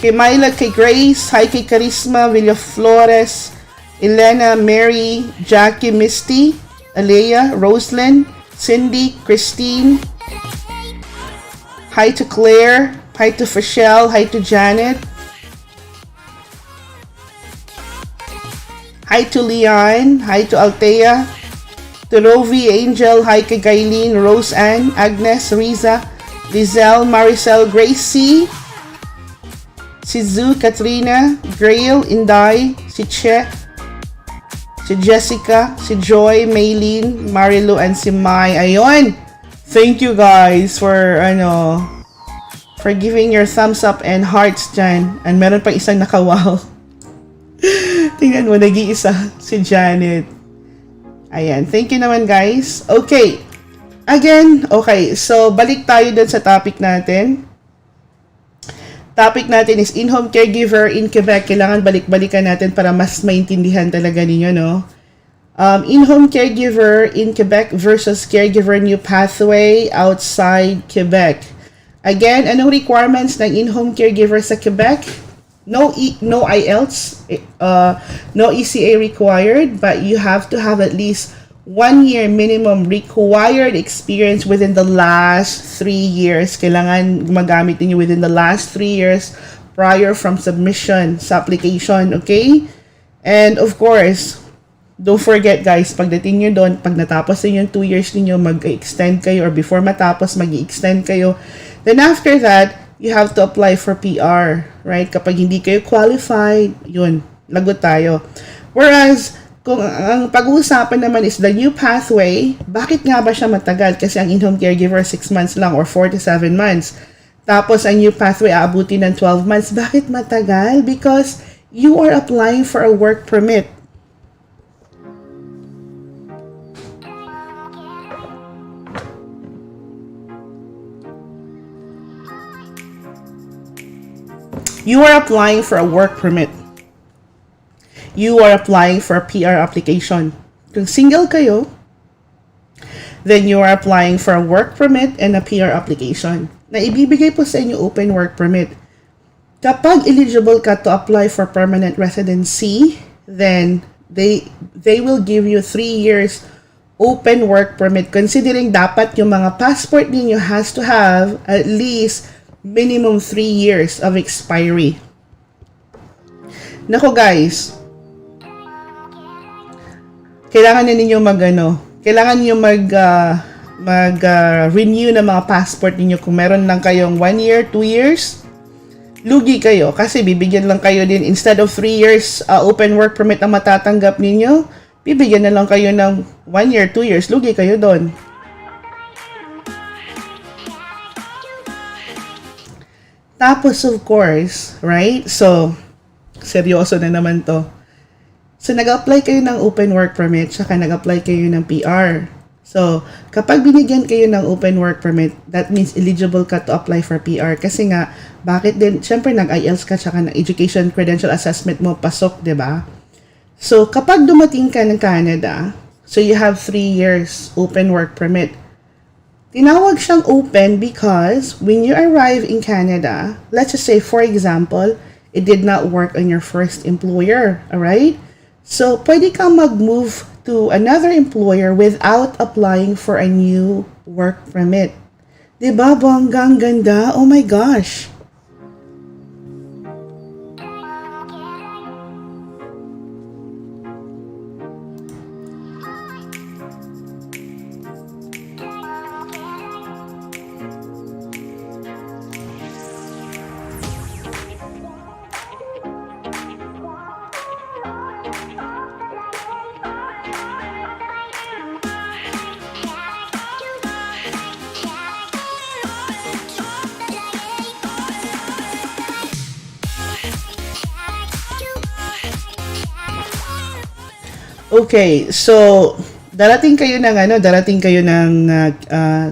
Kay Myla, kay Grace, hi kay Charisma, Villaflores, Elena, Mary, Jackie, Misty, Alea, Roslyn, Cindy, Christine. Hi to Claire, hi to Fashelle, hi to Janet. Hi to Leon, hi to Althea. To Rovi, Angel, hi kay Gailin, Rose Ann, Agnes, Riza, Lizelle, Maricel, Gracie, si Zu, Katrina, Grail, Inday, si Che, si Jessica, si Joy, Maylene, Marilu, and si Mai. Ayun! Thank you guys for giving your thumbs up and hearts dyan. And meron pa isang nakawaw. Tingnan mo, nag-iisa si Janet. Ayan, thank you naman guys. Okay, so balik tayo dun sa topic natin. Topic natin is In Home Caregiver in Quebec. Kailangan balik-balikan natin para mas maintindihan talaga ninyo, no? In Home Caregiver in Quebec versus Caregiver New Pathway outside Quebec. Again, anong requirements ng In Home Caregiver sa Quebec? No IELTS, no ECA required, but you have to have at least 1 year minimum required experience within the last 3 years. Kailangan gumagamit niyo within the last 3 years prior from submission sa application, okay? And of course, don't forget guys, pagdating nyo doon, pag natapos niyo yung 2 years niyo, mag-extend kayo, or before matapos, mag-extend kayo. Then after that, you have to apply for PR, right? Kapag hindi kayo qualified, yun, lagot tayo. Whereas, kung ang pag-uusapan naman is the new pathway, bakit nga ba siya matagal? Kasi ang in-home caregiver 6 months lang or 4 to 7 months. Tapos ang new pathway aabutin ng 12 months. Bakit matagal? Because you are applying for a work permit. You are applying for a work permit. You are applying for a PR application. Kung single kayo, then you are applying for a work permit and a PR application. Na ibibigay po sa inyo open work permit. Kapag eligible ka to apply for permanent residency, then they will give you 3 years open work permit, considering dapat yung mga passport ninyo has to have at least minimum 3 years of expiry. Nako guys, kailangan na ninyo kailangan niyo renew ng mga passport ninyo. Kung meron lang kayong 1 year, 2 years, lugi kayo kasi bibigyan lang kayo din, instead of 3 years open work permit ang matatanggap ninyo, bibigyan na lang kayo ng 1 year, 2 years, lugi kayo doon. Tapos of course, right? So, seryoso na naman to. So, nag-apply kayo ng open work permit, saka nag-apply kayo ng PR. So, kapag binigyan kayo ng open work permit, that means eligible ka to apply for PR. Kasi nga, bakit din? Siyempre, nag-IELTS ka, saka ng education credential assessment mo, pasok, diba? So, kapag dumating ka ng Canada, so you have 3 years open work permit. Tinawag siyang open because when you arrive in Canada, let's just say, for example, it did not work on your first employer, alright? So, pwede kang mag-move to another employer without applying for a new work permit. Diba, bonggang ganda? Oh my gosh! Okay, so darating kayo ng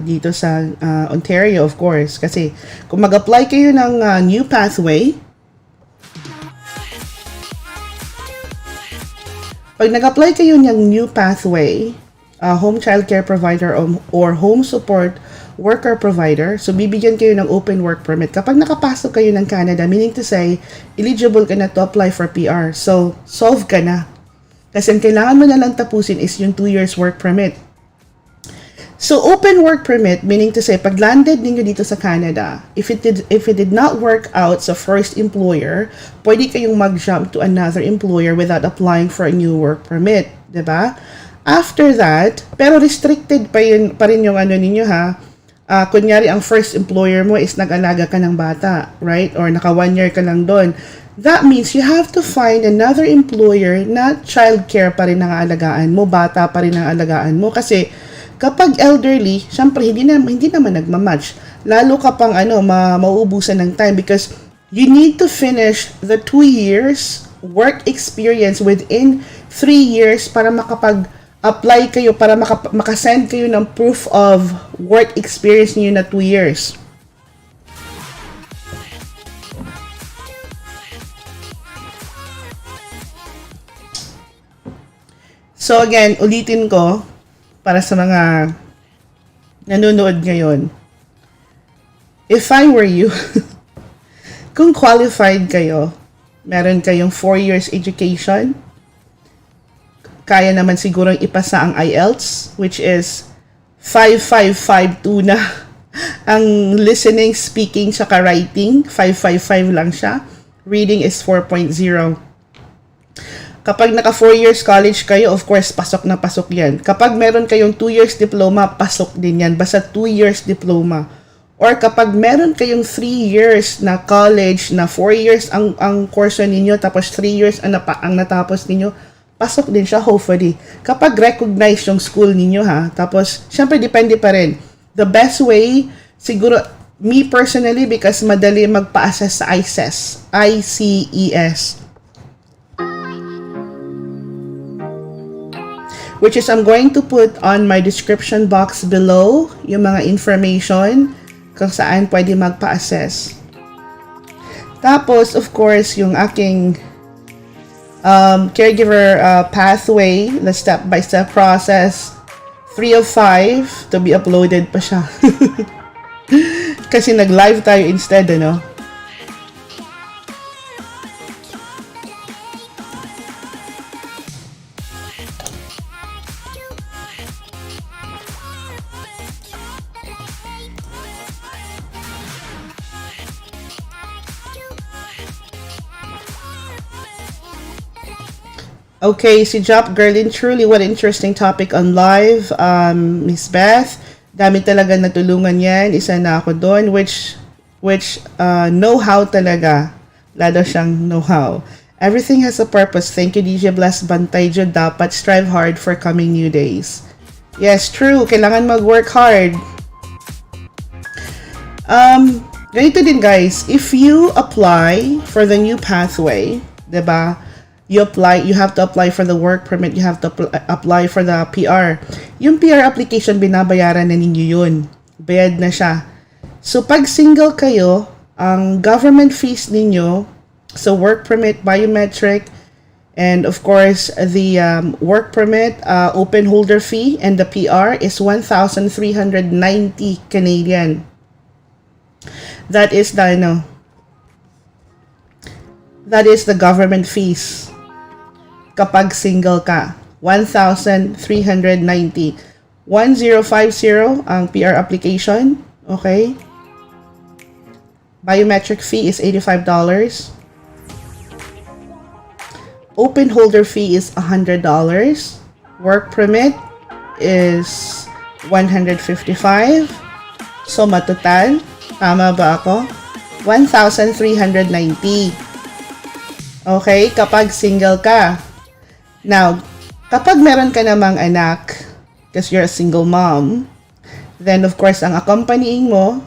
dito sa Ontario, of course, kasi kung mag-apply kayo ng new pathway, pag nag-apply kayo ng new pathway, home child care provider or home support worker provider, so bibigyan kayo ng open work permit. Kapag nakapasok kayo ng Canada, meaning to say, eligible ka na to apply for PR. So, solve ka na. Kasi ang kailangan mo na lang tapusin is yung 2 years work permit. So, open work permit, meaning to say, pag landed ninyo dito sa Canada, if it did not work out sa first employer, pwede kayong mag-jump to another employer without applying for a new work permit. Diba? After that, pero restricted pa rin yung ninyo ha. Kunyari, ang first employer mo is nag-alaga ka ng bata, right? Or naka 1 year ka lang doon. That means you have to find another employer na childcare pa rin ang alagaan mo, bata pa rin ang alagaan mo. Kasi kapag elderly, syempre hindi naman nagmamatch. Lalo ka pang mauubusan ng time because you need to finish the 2 years work experience within 3 years para makapag-apply kayo, para makasend kayo ng proof of work experience niyo na 2 years. So again, ulitin ko para sa mga nanonood ngayon. If I were you, kung qualified kayo, meron kayong 4 years education, kaya naman sigurong ipasa ang IELTS, which is 5552 na. Ang listening, speaking, saka writing, 555 lang siya. Reading is 4.0. Kapag naka 4 years college kayo, of course, pasok na pasok yan. Kapag meron kayong 2 years diploma, pasok din yan. Basta 2 years diploma. Or kapag meron kayong 3 years na college, na 4 years ang course ninyo, tapos 3 years ang natapos ninyo, pasok din siya, hopefully. Kapag recognize yung school ninyo, ha. Tapos, syempre, depende pa rin. The best way, siguro, me personally, because madali magpa-assess sa ICES. Which is I'm going to put on my description box below yung mga information kung saan pwede magpa-assess. Tapos, of course, yung aking caregiver pathway, the step-by-step process, 3 of 5 to be uploaded pa siya. Kasi nag-live tayo instead, ano? Okay, si Jop Girlin, truly what interesting topic on live. Miss Beth, dami talaga natulungan yan. Isa na ako doon, which know-how talaga. Lalo siyang know-how. Everything has a purpose. Thank you, DJ Bless Bantay Jud. Dapat strive hard for coming new days. Yes, true. Kailangan mag-work hard. Ganito din guys, if you apply for the new pathway, diba? You have to apply for the work permit, you have to apply for the PR. Yung PR application, binabayaran na ninyo yun. Bayad na siya. So, pag single kayo, ang government fees ninyo, so work permit, biometric, and of course, the work permit, open holder fee, and the PR is 1,390 Canadian. That is the government fees. Kapag single ka, 1,390. 1050 ang PR application. Okay? Biometric fee is $85. Open holder fee is $100. Work permit is $155. So, matotal, tama ba ako? 1,390. Okay? Kapag single ka. Now, kapag meron ka namang anak, because you're a single mom, then of course, ang accompanying mo,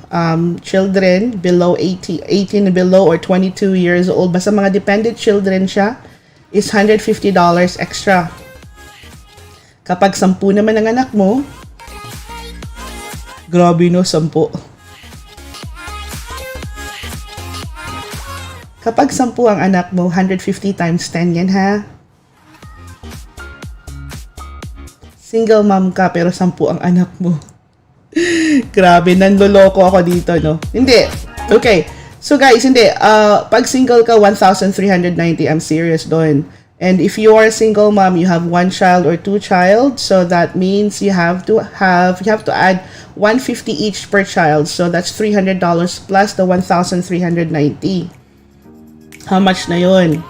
children below 18 and below or 22 years old, basta mga dependent children siya, is $150 extra. Kapag 10 naman ang anak mo, grabe no, 10. Kapag 10 ang anak mo, 150 times 10 yan ha. Single mom ka pero 10 ang anak mo. Grabe, nanloloko ako dito, no? Hindi. Okay. So guys, hindi. Pag single ka, 1,390. I'm serious doon. And if you are a single mom, you have 1 child or 2 child, so that means you have to add 150 each per child. So that's $300 plus the 1,390. How much na yun?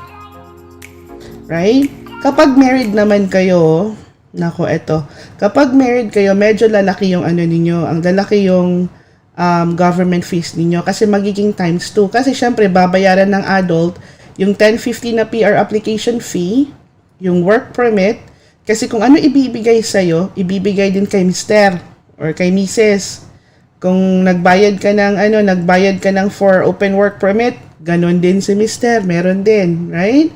Right? Kapag married naman kayo, nako, eto. Kapag married kayo, medyo lalaki yung ano ninyo. Ang lalaki yung government fees ninyo kasi magiging times 2. Kasi syempre, babayaran ng adult yung 1050 na PR application fee, yung work permit, kasi kung ano ibibigay sa'yo, ibibigay din kay mister or kay misis. Kung nagbayad ka ng for open work permit, ganon din si mister, meron din, right?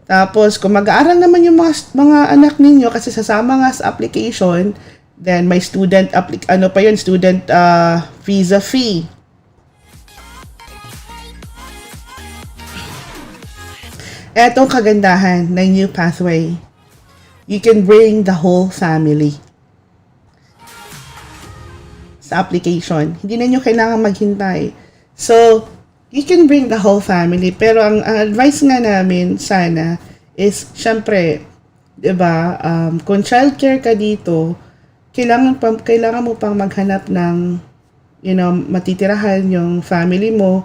Tapos, kung mag-aaral naman yung mga anak ninyo kasi sasama nga sa application, then may student visa fee. Etong kagandahan ng new pathway. You can bring the whole family sa application. Hindi na nyo kailangan maghintay. So, you can bring the whole family. Pero ang advice nga namin sana is, syempre, diba, kung childcare ka dito, kailangan mo pang maghanap ng, matitirahan yung family mo,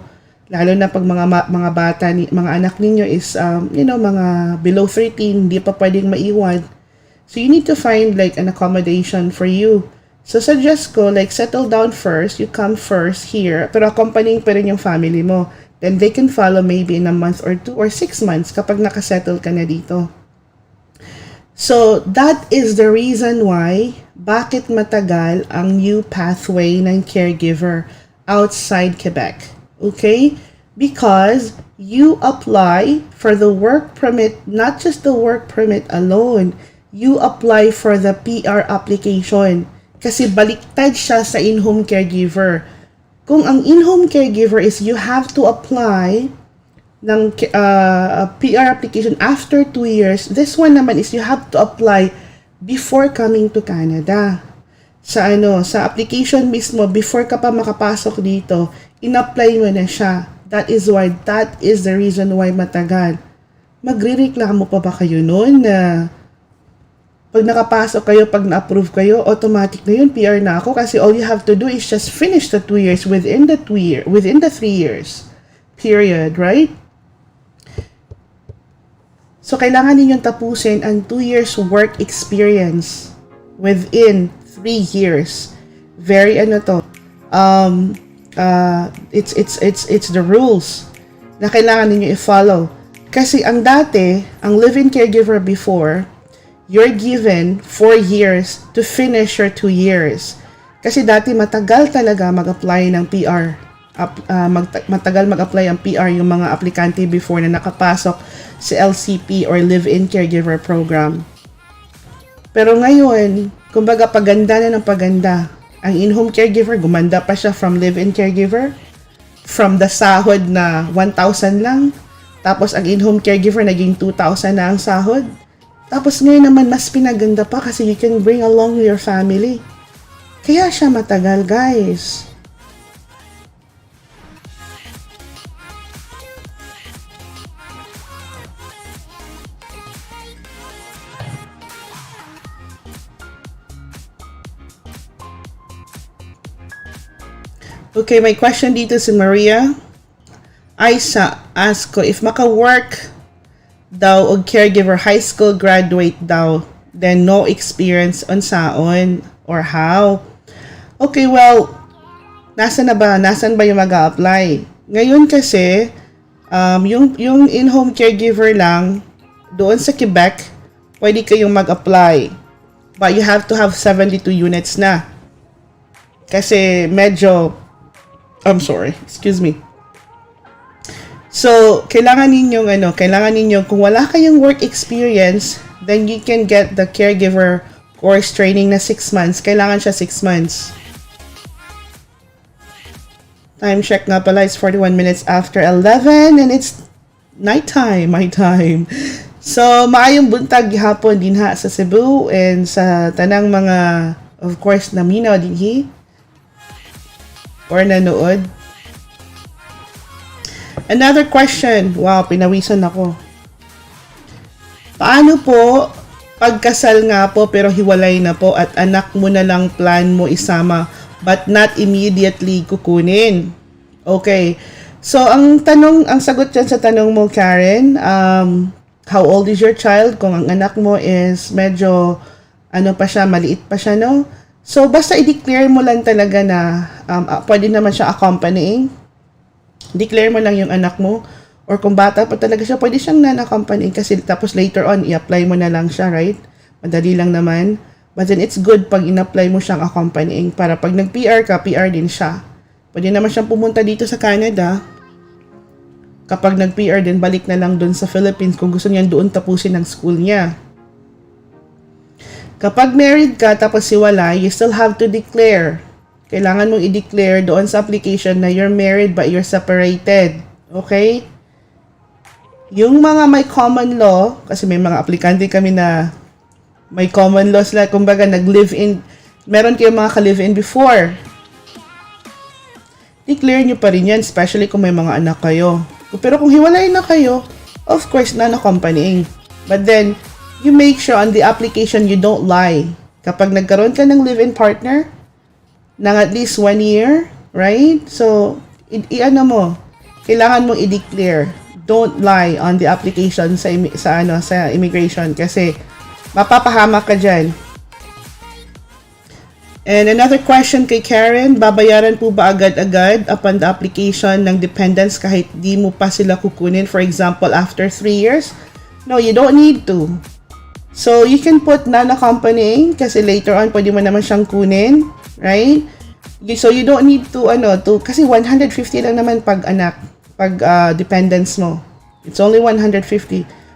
lalo na pag mga bata, mga anak ninyo is, mga below 13, hindi pa pwedeng maiwan. So, you need to find like an accommodation for you. So, suggest ko, like, settle down first. You come first here. Pero accompanying pa rin yung family mo. Then, they can follow maybe in a month or 2 or 6 months kapag nakasettle ka na dito. So, that is the reason why bakit matagal ang new pathway ng caregiver outside Quebec. Okay? Because you apply for the work permit, not just the work permit alone. You apply for the PR application. Kasi baliktad siya sa in-home caregiver. Kung ang in-home caregiver is you have to apply ng PR application after 2 years, this one naman is you have to apply before coming to Canada. Sa application mismo, before ka pa makapasok dito, in-apply mo na siya. That is the reason why matagal. Magrereklamo pa ba kayo noon na pag nakapasok kayo, pag na-approve kayo, automatic na yun, PR na ako kasi all you have to do is just finish the 2 years within the 3 years period, right? So, kailangan ninyong tapusin ang 2 years work experience within 3 years. Very it's the rules na kailangan ninyo i-follow. Kasi ang dati, ang live-in caregiver before, you're given 4 years to finish your 2 years. Kasi dati matagal talaga mag-apply ng PR. Matagal mag-apply ang PR yung mga aplikante before na nakapasok sa LCP or live-in caregiver program. Pero ngayon, kumbaga paganda na ng paganda. Ang in-home caregiver, gumanda pa siya from live-in caregiver. From the sahod na 1,000 lang. Tapos ang in-home caregiver, naging 2,000 na ang sahod. Tapos ngayon naman, mas pinaganda pa kasi you can bring along your family. Kaya siya matagal, guys. Okay, may question dito si Maria. Aisa, ask ko, if maka-work daw og caregiver high school graduate daw, then no experience on saon or how? Okay, well, nasan ba yung mag-a-apply? Ngayon kasi, yung in-home caregiver lang, doon sa Quebec, pwede kayong mag-apply. But you have to have 72 units na. Kasi medyo excuse me. So, kailangan ninyong kung wala kayong work experience, then you can get the caregiver course training na 6 months. Kailangan siya 6 months. Time check nga pala is 41 minutes after 11 and it's nighttime, my time. So, maayong buntag gihapon dinha sa Cebu and sa tanang mga, of course, naminaw dinhi or nanood. Another question. Wow, pinawisan ako. Paano po pagkasal nga po pero hiwalay na po at anak mo na lang plan mo isama but not immediately kukunin? Okay. So, ang sagot dyan sa tanong mo, Karen, how old is your child? Kung ang anak mo is medyo, maliit pa siya, no? So, basta i-declare mo lang talaga na pwede naman siya accompanying. Declare mo lang yung anak mo. Or kung bata pa talaga siya, pwede siyang non-accompanying kasi tapos later on, i-apply mo na lang siya, right? Madali lang naman. But then, it's good pag in-apply mo siyang accompanying para pag nag-PR ka, PR din siya. Pwede naman siyang pumunta dito sa Canada. Kapag nag-PR din, balik na lang doon sa Philippines kung gusto niya doon tapusin ang school niya. Kapag married ka tapos hiwalay, you still have to declare. Kailangan mong i-declare doon sa application na you're married but you're separated. Okay? Yung mga may common law, kasi may mga aplikante kami na may common laws lang, kumbaga nag-live-in, meron kayong mga ka-live-in before. Declare nyo pa rin yan, especially kung may mga anak kayo. Pero kung hiwalay na kayo, of course, non-accompanying. But then, you make sure on the application you don't lie. Kapag nagkaroon ka ng live-in partner, ng at least 1 year, right? So, kailangan mong i-declare. Don't lie on the application sa immigration kasi mapapahamak ka dyan. And another question kay Karen, babayaran po ba agad-agad upon the application ng dependents kahit di mo pa sila kukunin? For example, after 3 years? No, you don't need to. So, you can put non-accompanying kasi later on, pwede mo naman siyang kunin. Right? So, you don't need to, kasi 150 lang naman pag dependents mo. It's only 150.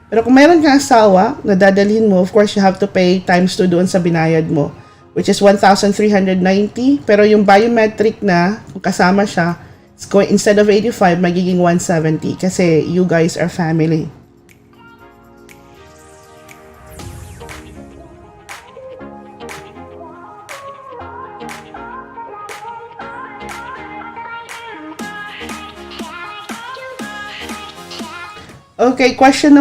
Pero kung mayroon kang asawa na dadalhin mo, of course, you have to pay times 2 doon sa binayad mo, which is 1,390. Pero yung biometric na, kung kasama siya, instead of 85, magiging 170 kasi you guys are family. Okay, question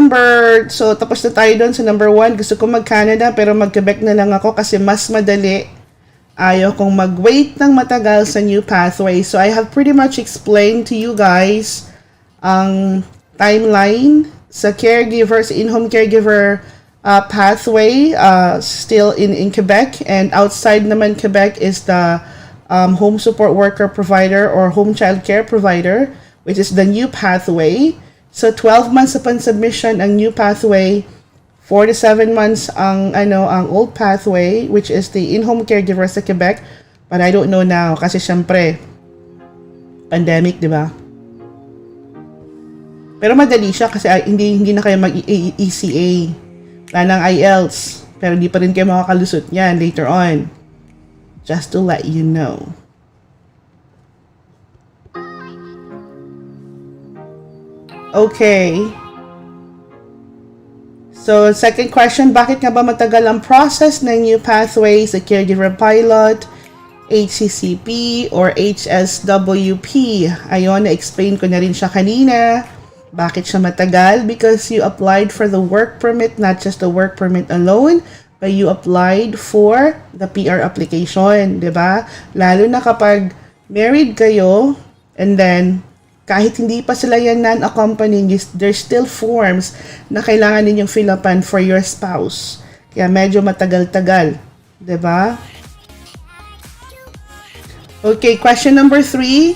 so tapos na tayo doon sa number 1. Gusto ko mag-Canada pero mag-Quebec na lang ako kasi mas madali. Ayaw kong mag-wait ng matagal sa new pathway. So I have pretty much explained to you guys ang timeline sa caregivers, In Home Caregiver Pathway, still in Quebec, and outside naman Quebec is the home support worker provider or home child care provider, which is the new pathway. So 12 months upon submission ang new pathway, 4 to 7 months ang old pathway, which is the in-home caregiver sa Quebec. But I don't know now kasi syempre pandemic, di ba? Pero madali siya kasi hindi na kayo mag-ECA. Wala ng IELTS. Pero hindi pa rin kayo makakalusot niyan later on. Just to let you know. Okay. So, second question, bakit nga ba matagal ang process ng new pathway sa Caregiver Pilot, HCCP, or HSWP? Ayun, na-explain ko na rin siya kanina. Bakit siya matagal? Because you applied for the work permit, not just the work permit alone, but you applied for the PR application, di ba? Lalo na kapag married kayo, and then kahit hindi pa sila yan non-accompanying, there's still forms na kailangan ninyong fill upan for your spouse. Kaya medyo matagal-tagal. Diba? Okay, question number 3.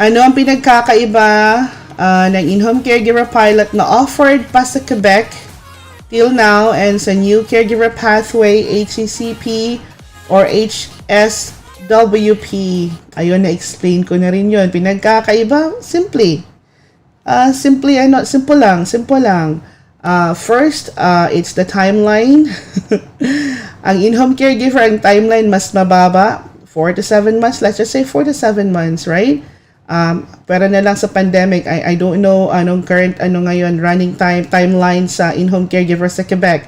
Ano ang pinagkakaiba ng In Home Caregiver Pilot na offered pa sa Quebec till now and sa new Caregiver Pathway HCCP or HSWP? Ayun, na-explain ko na rin yun. Pinagkakaiba, simple lang. First, it's the timeline. Ang in-home caregiver, ang timeline mas mababa, 4 to 7 months. Let's just say 4 to 7 months, right? Pero na lang sa pandemic, I don't know anong current, ngayon, running timeline sa in-home caregiver sa Quebec.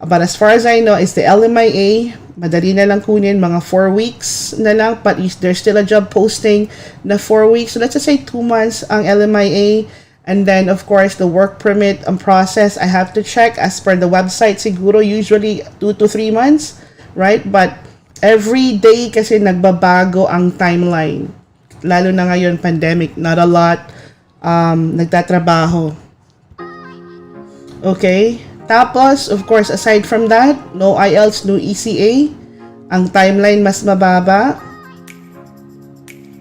But as far as I know, it's the LMIA. Madali na lang kunin, mga 4 weeks na lang. But there's still a job posting na 4 weeks. So let's just say 2 months ang LMIA. And then, of course, the work permit and process, I have to check. As per the website, siguro usually 2 to 3 months, right? But every day kasi nagbabago ang timeline. Lalo na ngayon, pandemic, not a lot nagtatrabaho. Okay? Tapos, of course, aside from that, no IELTS, no ECA. Ang timeline mas mababa.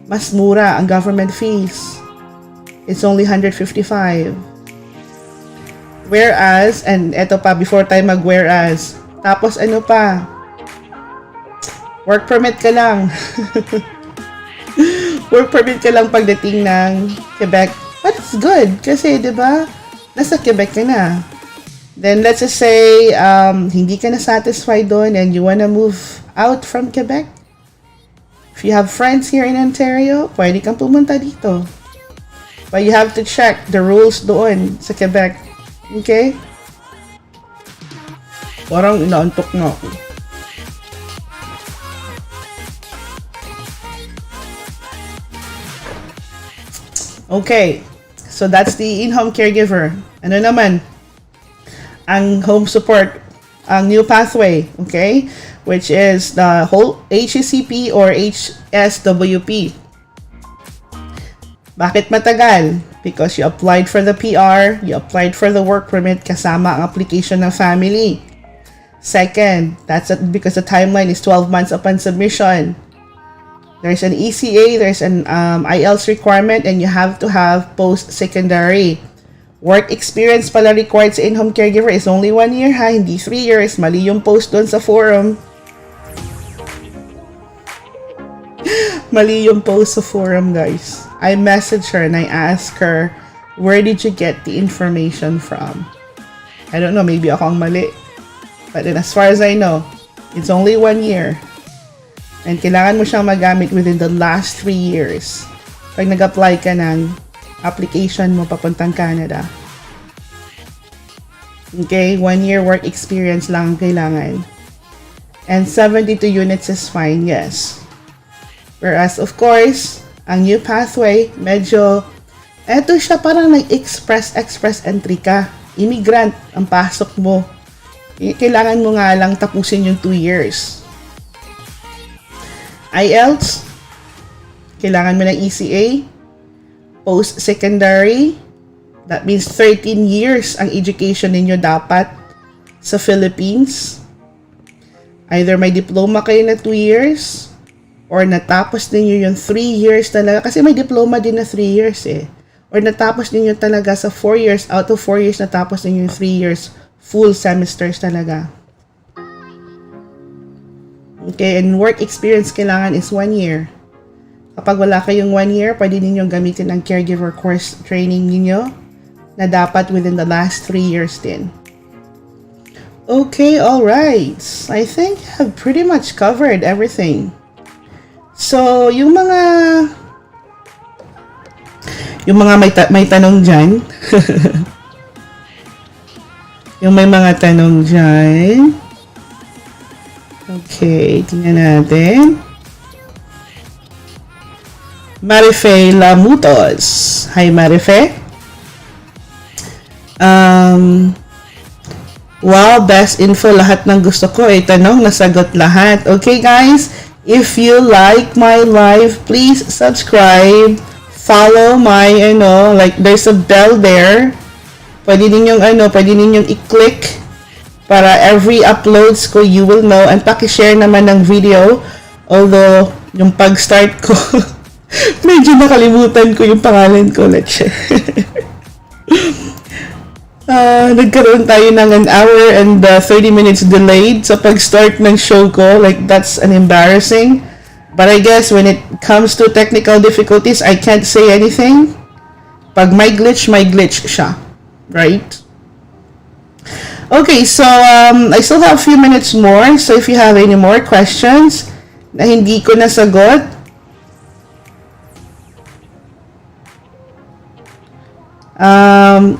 Mas mura ang government fees. It's only 155. Whereas, and eto pa, before tayo mag-whereas, tapos ano pa? Work permit ka lang. Work permit ka lang pagdating ng Quebec. But it's good kasi, di ba, nasa Quebec ka na. Then let's just say hindi ka na satisfied doon and you wanna move out from Quebec. If you have friends here in Ontario, pwede kang pumunta dito. But you have to check the rules doon sa Quebec. Okay? Parang inaantok na ako. Okay. So that's the in-home caregiver. Ano naman? Ang home support, ang new pathway, okay? Which is the whole HCCP or HSWP. Bakit matagal? Because you applied for the PR, you applied for the work permit kasama ang application ng family. Second, that's because the timeline is 12 months upon submission. There's an ECA, there's an IELTS requirement, and you have to have post-secondary. Work experience pala required sa in-home caregiver is only 1 year ha, hindi 3 years. Mali yung post doon sa forum. Mali yung post sa forum, guys. I messaged her and I asked her, where did you get the information from? I don't know, maybe ako ang mali. But then as far as I know, it's only 1 year. And kailangan mo siyang magamit within the last 3 years. Pag nag-apply ka ng application mo papuntang Canada. Okay, 1 year work experience lang ang kailangan. And 72 units is fine, yes. Whereas, of course, ang new pathway, medyo, eto siya parang express entry ka. Immigrant ang pasok mo. Kailangan mo nga lang tapusin yung 2 years. IELTS, kailangan mo ng ECA, post-secondary, That means 13 years ang education ninyo dapat sa Philippines. Either may diploma kayo na 2 years or natapos ninyo yung 3 years talaga. Kasi may diploma din na 3 years eh. Or natapos ninyo talaga sa 4 years. Out of 4 years, natapos ninyo yung 3 years. Full semesters talaga. Okay, and work experience kailangan is 1 year. Kapag wala kayong 1 year, pwede ninyong gamitin ang caregiver course training ninyo na dapat within the last 3 years din. Okay, alright. I think I've pretty much covered everything. So, yung mga may tanong dyan. Yung may mga tanong dyan. Okay, tingnan natin. Marife Lamutos. Hi, Marife. Wow, best info. Lahat ng gusto ko. Tanong, nasagot lahat. Okay, guys. If you like my live, please subscribe. Follow my, like there's a bell there. Pwede ninyong i-click para every uploads ko, you will know. And paki-share naman ng video. Although, yung pag-start ko, medyo nakalimutan ko yung pangalan ko. Let's share. Nagkaroon tayo ng 1 hour and 30 minutes delayed sa pag-start ng show ko. Like, that's an embarrassing. But I guess when it comes to technical difficulties, I can't say anything. Pag may glitch siya. Right? Okay, so I still have a few minutes more. So if you have any more questions na hindi ko nasagot,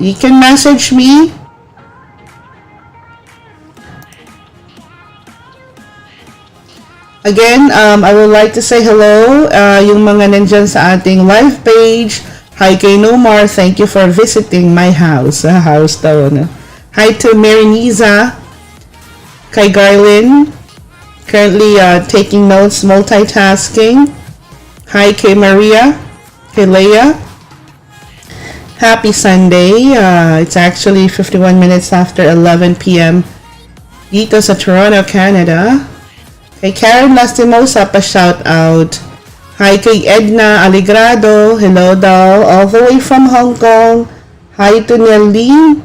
you can message me. Again, I would like to say hello, yung mga nandyan sa ating live page. Hi kay Nomar, thank you for visiting my house. House daw, no? Hi to Mariniza, kay Garlin, currently taking notes, multitasking. Hi kay Maria, kay Leia. Happy Sunday. It's actually 51 minutes after 11 p.m. dito sa Toronto, Canada. Kay Karen Lastimosa, pa-shout out. Hi kay Edna Aligrado. Hello daw. All the way from Hong Kong. Hi to Nelly.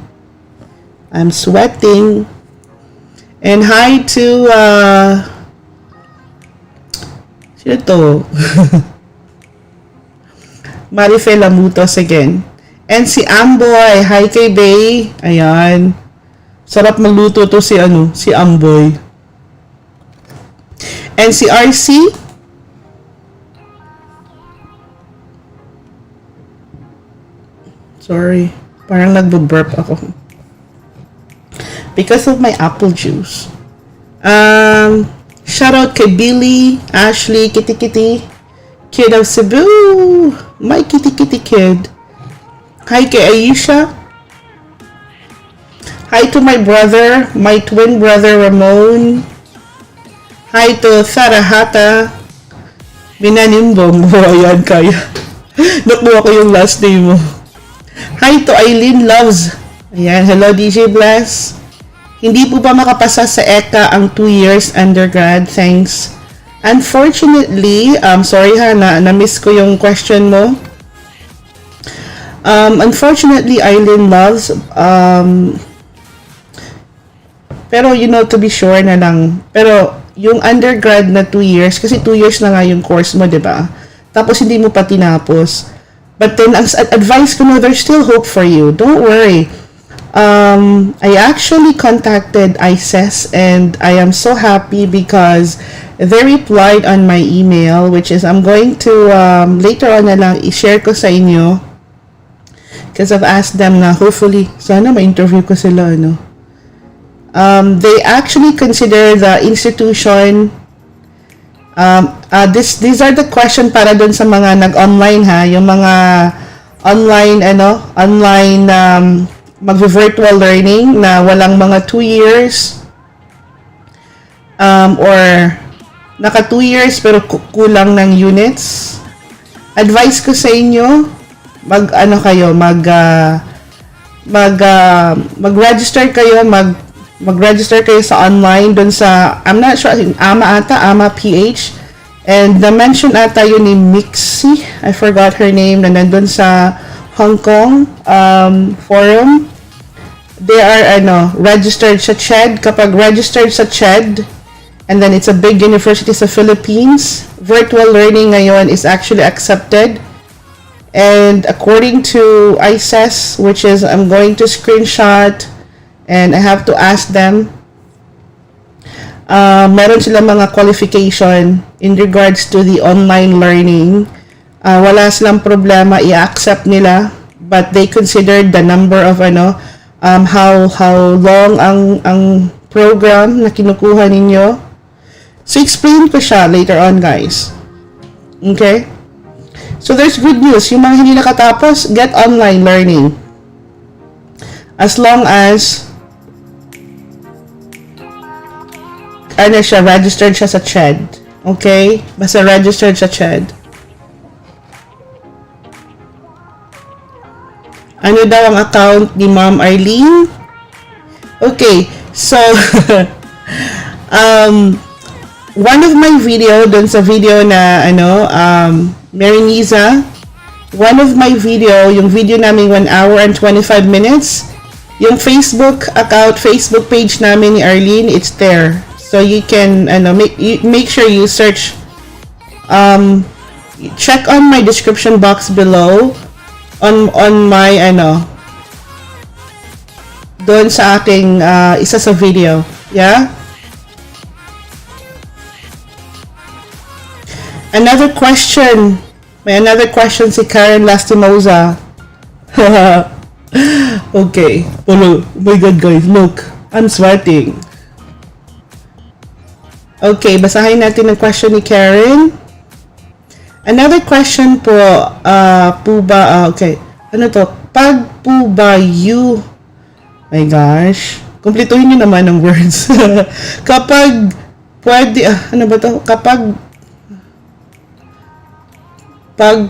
I'm sweating. And hi to, sino to? Marife Lamutos again. And si Amboy. Hi kay Bay. Ayan. Sarap magluto to si Amboy. And si RC. Sorry. Parang nagbo-burp ako. Because of my apple juice. Shout out kay Billy, Ashley, Kitty Kitty, Kid of Cebu. My Kitty Kitty Kid. Hi kay Aisha. Hi to my brother, my twin brother Ramon. Hi to Sarahata. Minanimbong. Ayan, kaya. Nakuha ko yung last name mo. Hi to Eileen Loves. Ayan, hello DJ Bless. Hindi po ba makapasa sa ECA ang 2 years undergrad? Thanks. Unfortunately, sorry ha, na-miss ko yung question mo. Unfortunately, Eileen Loves, pero to be sure na lang. Pero yung undergrad na 2 years, kasi 2 years na nga yung course mo, diba? Tapos hindi mo pa tinapos. But then, ang advice ko there's still hope for you. Don't worry. I actually contacted ICES and I am so happy because they replied on my email, which is I'm going to later on na lang i-share ko sa inyo. Because I've asked them na hopefully, sana ma-interview ko sila, they actually consider the institution, these are the question para dun sa mga nag-online ha, yung mga online mag-virtual learning na walang mga 2 years, or naka 2 years pero kulang ng units. Advice ko sa inyo, mag-register kayo, mag-register kayo sa online dun sa, I'm not sure, AMA PH, and na-mention ata yun ni Mixie, I forgot her name, na nandun sa Hong Kong forum. They are registered sa CHED. Kapag registered sa CHED, and then it's a big university sa Philippines, virtual learning ngayon is actually accepted. And according to ICES, which is, I'm going to screenshot and I have to ask them, meron sila mga qualification in regards to the online learning. Wala silang problema, i-accept nila, but they considered the number of how long ang program na kinukuha ninyo. So explain ko siya later on, guys. Okay? So there's good news. Yung mga hindi nakatapos, get online learning. As long as registered siya sa CHED. Okay? Basta registered sa CHED. Ano daw ang account ni Ma'am Arlene? Okay, so one of my video dun sa video na Mary Niza, one of my video, yung video namin 1 hour and 25 minutes, yung Facebook account, Facebook page namin ni Arlene, it's there. So you can make sure you search, check on my description box below on my doon sa aking isa sa video. Yeah? Another question. May another question si Karen Lastimosa. Okay. Oh my God, guys. Look. I'm sweating. Okay. Basahin natin ang question ni Karen. Another question po. Okay. Ano to? Pag po ba you... My gosh. Kumpletuhin nyo naman ang words. Kapag pwede... ano ba to? Kapag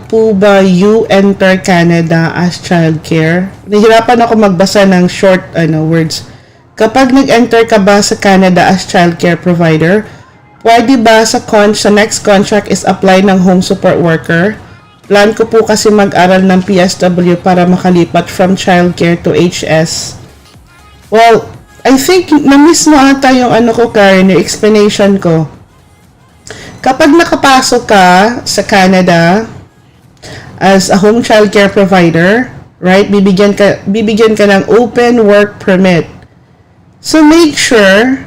po ba you enter Canada as childcare? Nahirapan ako magbasa ng short words. Kapag nag-enter ka ba sa Canada as childcare provider, pwede ba sa next contract is apply ng home support worker? Plan ko po kasi mag-aral ng PSW para makalipat from childcare to HS. Well, I think na-miss mo ata yung Karen, yung explanation ko. Kapag nakapasok ka sa Canada as a home childcare provider, right, bibigyan ka ng open work permit. So make sure,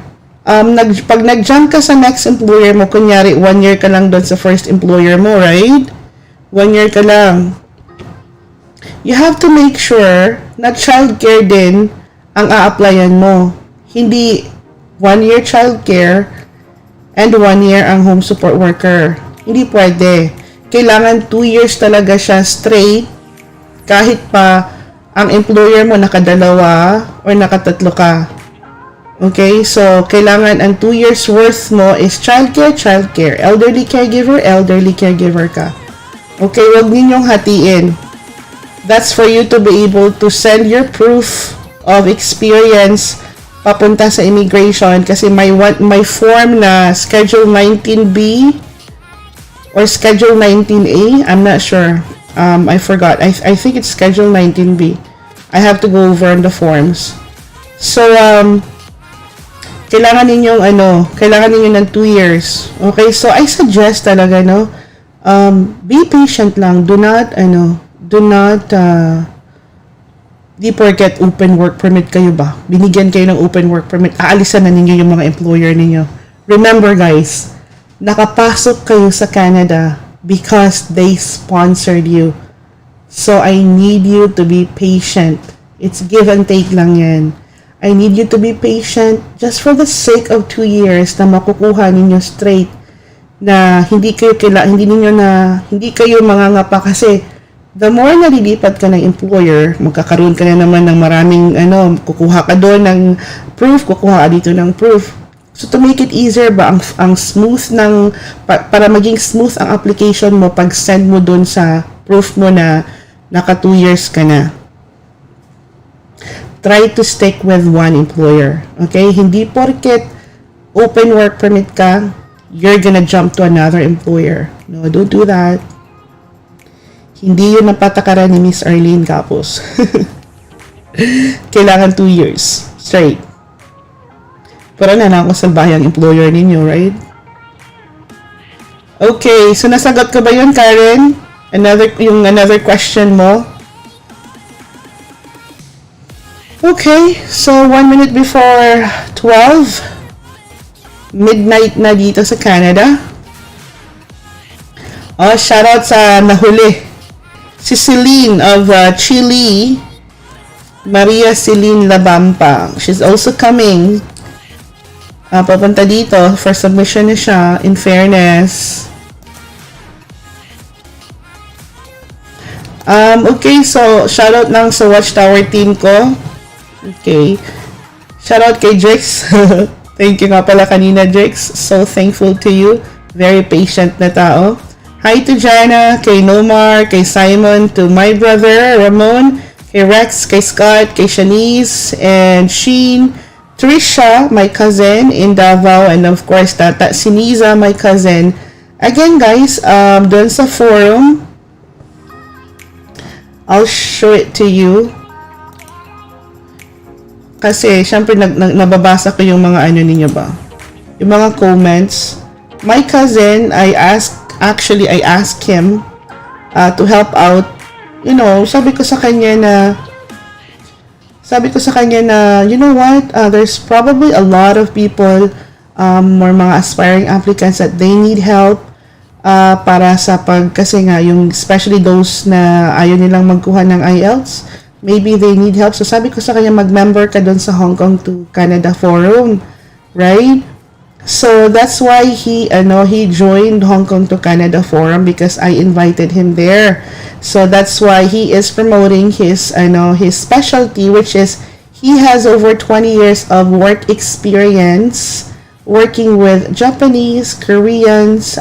pag nag-jump ka sa next employer mo, kunyari 1 year ka lang doon sa first employer mo, right? 1 year ka lang. You have to make sure na childcare din ang a-applyan mo. Hindi 1 year childcare and 1 year ang home support worker. Hindi pwede. Kailangan 2 years talaga siya straight kahit pa ang employer mo nakadalawa or nakatatlo ka. Okay? So, kailangan ang 2 years worth mo is childcare. Elderly caregiver ka. Okay? Huwag ninyong hatiin. That's for you to be able to send your proof of experience papunta sa immigration kasi may form na Schedule 19B or Schedule 19A. I'm not sure. I forgot. I think it's Schedule 19B. I have to go over on the forms. So, kailangan ninyo ng 2 years. Okay? So, I suggest talaga, be patient lang. Do not di forget open work permit kayo ba? Binigyan kayo ng open work permit. Aalisan na ninyo yung mga employer ninyo. Remember, guys, nakapasok kayo sa Canada because they sponsored you. So, I need you to be patient. It's give and take lang yan. I need you to be patient just for the sake of 2 years na makukuha ninyo straight na hindi kayo mangangapa kasi the more na lilipat ka ng employer, magkakaroon ka na naman ng maraming kukuha ka doon ng proof, kukuha ka dito ng proof. So to make it easier ba ang smooth para maging smooth ang application mo pag send mo doon sa proof mo na naka 2 years ka na. try to stick with one employer. Okay? Hindi porket open work permit ka, you're gonna jump to another employer. No, don't do that. Hindi yun ang patakaran ni Miss Arlene Capos. Kailangan 2 years straight. Pero ako sa bayang employer ninyo, right? Okay, so nasagot ko ba yun, Karen? Another question mo? Okay, so 1 minute before 12, midnight na dito sa Canada. Oh, shoutout sa nahuli. Si Celine of Chile, Maria Celine Labampa. She's also coming. Papunta dito for submission na siya, in fairness. Okay, so shoutout lang sa Watchtower team ko. Okay. Shoutout kay Drix. Thank you nga pala kanina, Drix. So thankful to you. Very patient na tao. Hi to Jana, kay Nomar, kay Simon, to my brother, Ramon, kay Rex, kay Scott, kay Shanice, and Sheen, Trisha, my cousin in Davao, and of course, Tata Siniza, my cousin. Again, guys, dun sa forum, I'll show it to you. Kasi, syempre, nababasa ko yung mga ano ninyo ba? Yung mga comments. My cousin, I asked him to help out. You know, sabi ko sa kanya na, you know what, there's probably a lot of people or mga aspiring applicants that they need help para sa kasi nga, yung especially those na ayaw nilang magkuha ng IELTS, maybe they need help. So sabi ko sa kanya, mag-member ka dun sa Hong Kong to Canada Forum, right? So that's why he joined Hong Kong to Canada Forum, because I invited him there. So that's why he is promoting his specialty, which is he has over 20 years of work experience working with Japanese, Koreans,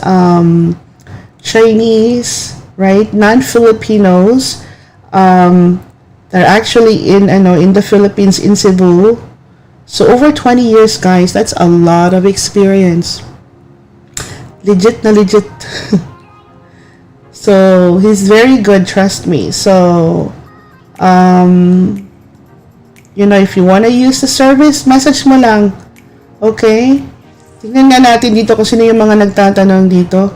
Chinese, right? Non-Filipinos. They're actually in the Philippines, in Cebu. So over 20 years, guys, that's a lot of experience. Legit na legit. So he's very good, trust me. So if you want to use the service, message mo lang. Okay? Tingnan nga natin dito kung sino yung mga nagtatanong dito.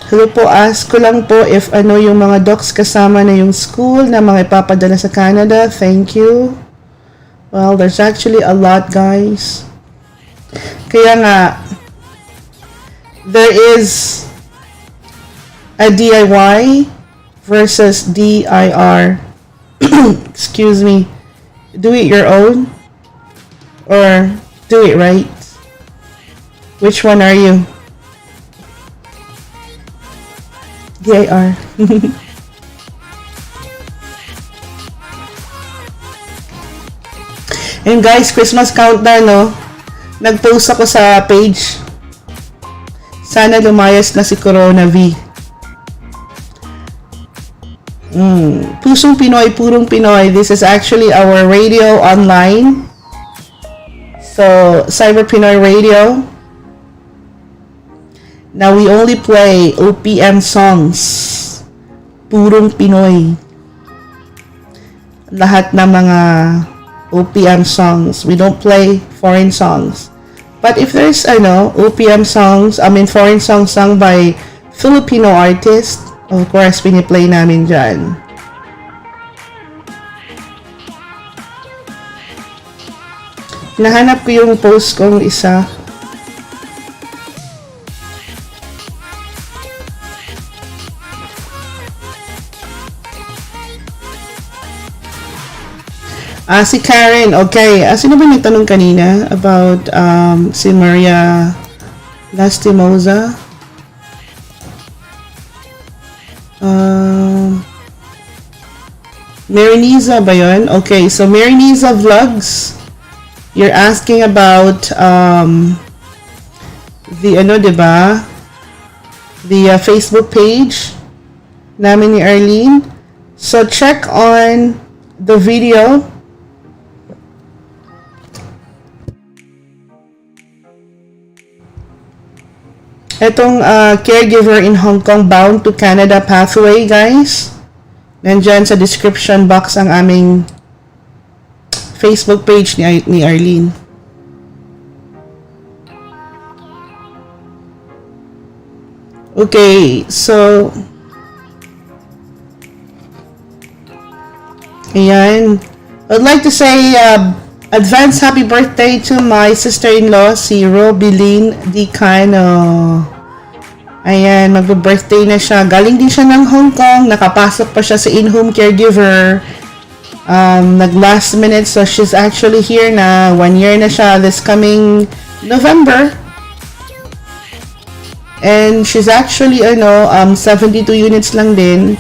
Hello po, ask ko lang po if yung mga docs kasama na yung school na mga ipapadala sa Canada. Thank you. Well, there's actually a lot, guys. Kaya nga, there is a DIY versus DIR. Excuse me. Do it your own or do it right? Which one are you? DIR. And guys, Christmas countdown, no? Nag-post ako sa page. Sana lumayas na si Corona V. Pusong Pinoy, Purong Pinoy. This is actually our radio online. So, Cyber Pinoy Radio. Now, we only play OPM songs. Purong Pinoy. Lahat na mga OPM songs. We don't play foreign songs. But if there's, OPM songs, foreign songs sung by Filipino artists, of course, piniplay namin dyan. Nahanap ko yung post kong isa. Si Karen, okay. Sino ba nagtanong kanina about si Maria Lastimosa? Mariniza ba yun? Okay, so Mariniza Vlogs, you're asking about the diba? The Facebook page. namin ni Arlene. So, check on the video. Itong caregiver in Hong Kong bound to Canada pathway, guys. Nandyan sa description box ang aming Facebook page ni Arlene. Okay, so ayan. I'd like to say advance happy birthday to my sister-in-law, si Robilyn Dicano. Ayan, magbe-birthday na siya. Galing din siya ng Hong Kong. Nakapasok pa siya sa In Home Caregiver. Nag-last minute. So, she's actually here na. 1 year na siya this coming November. And she's actually, 72 units lang din.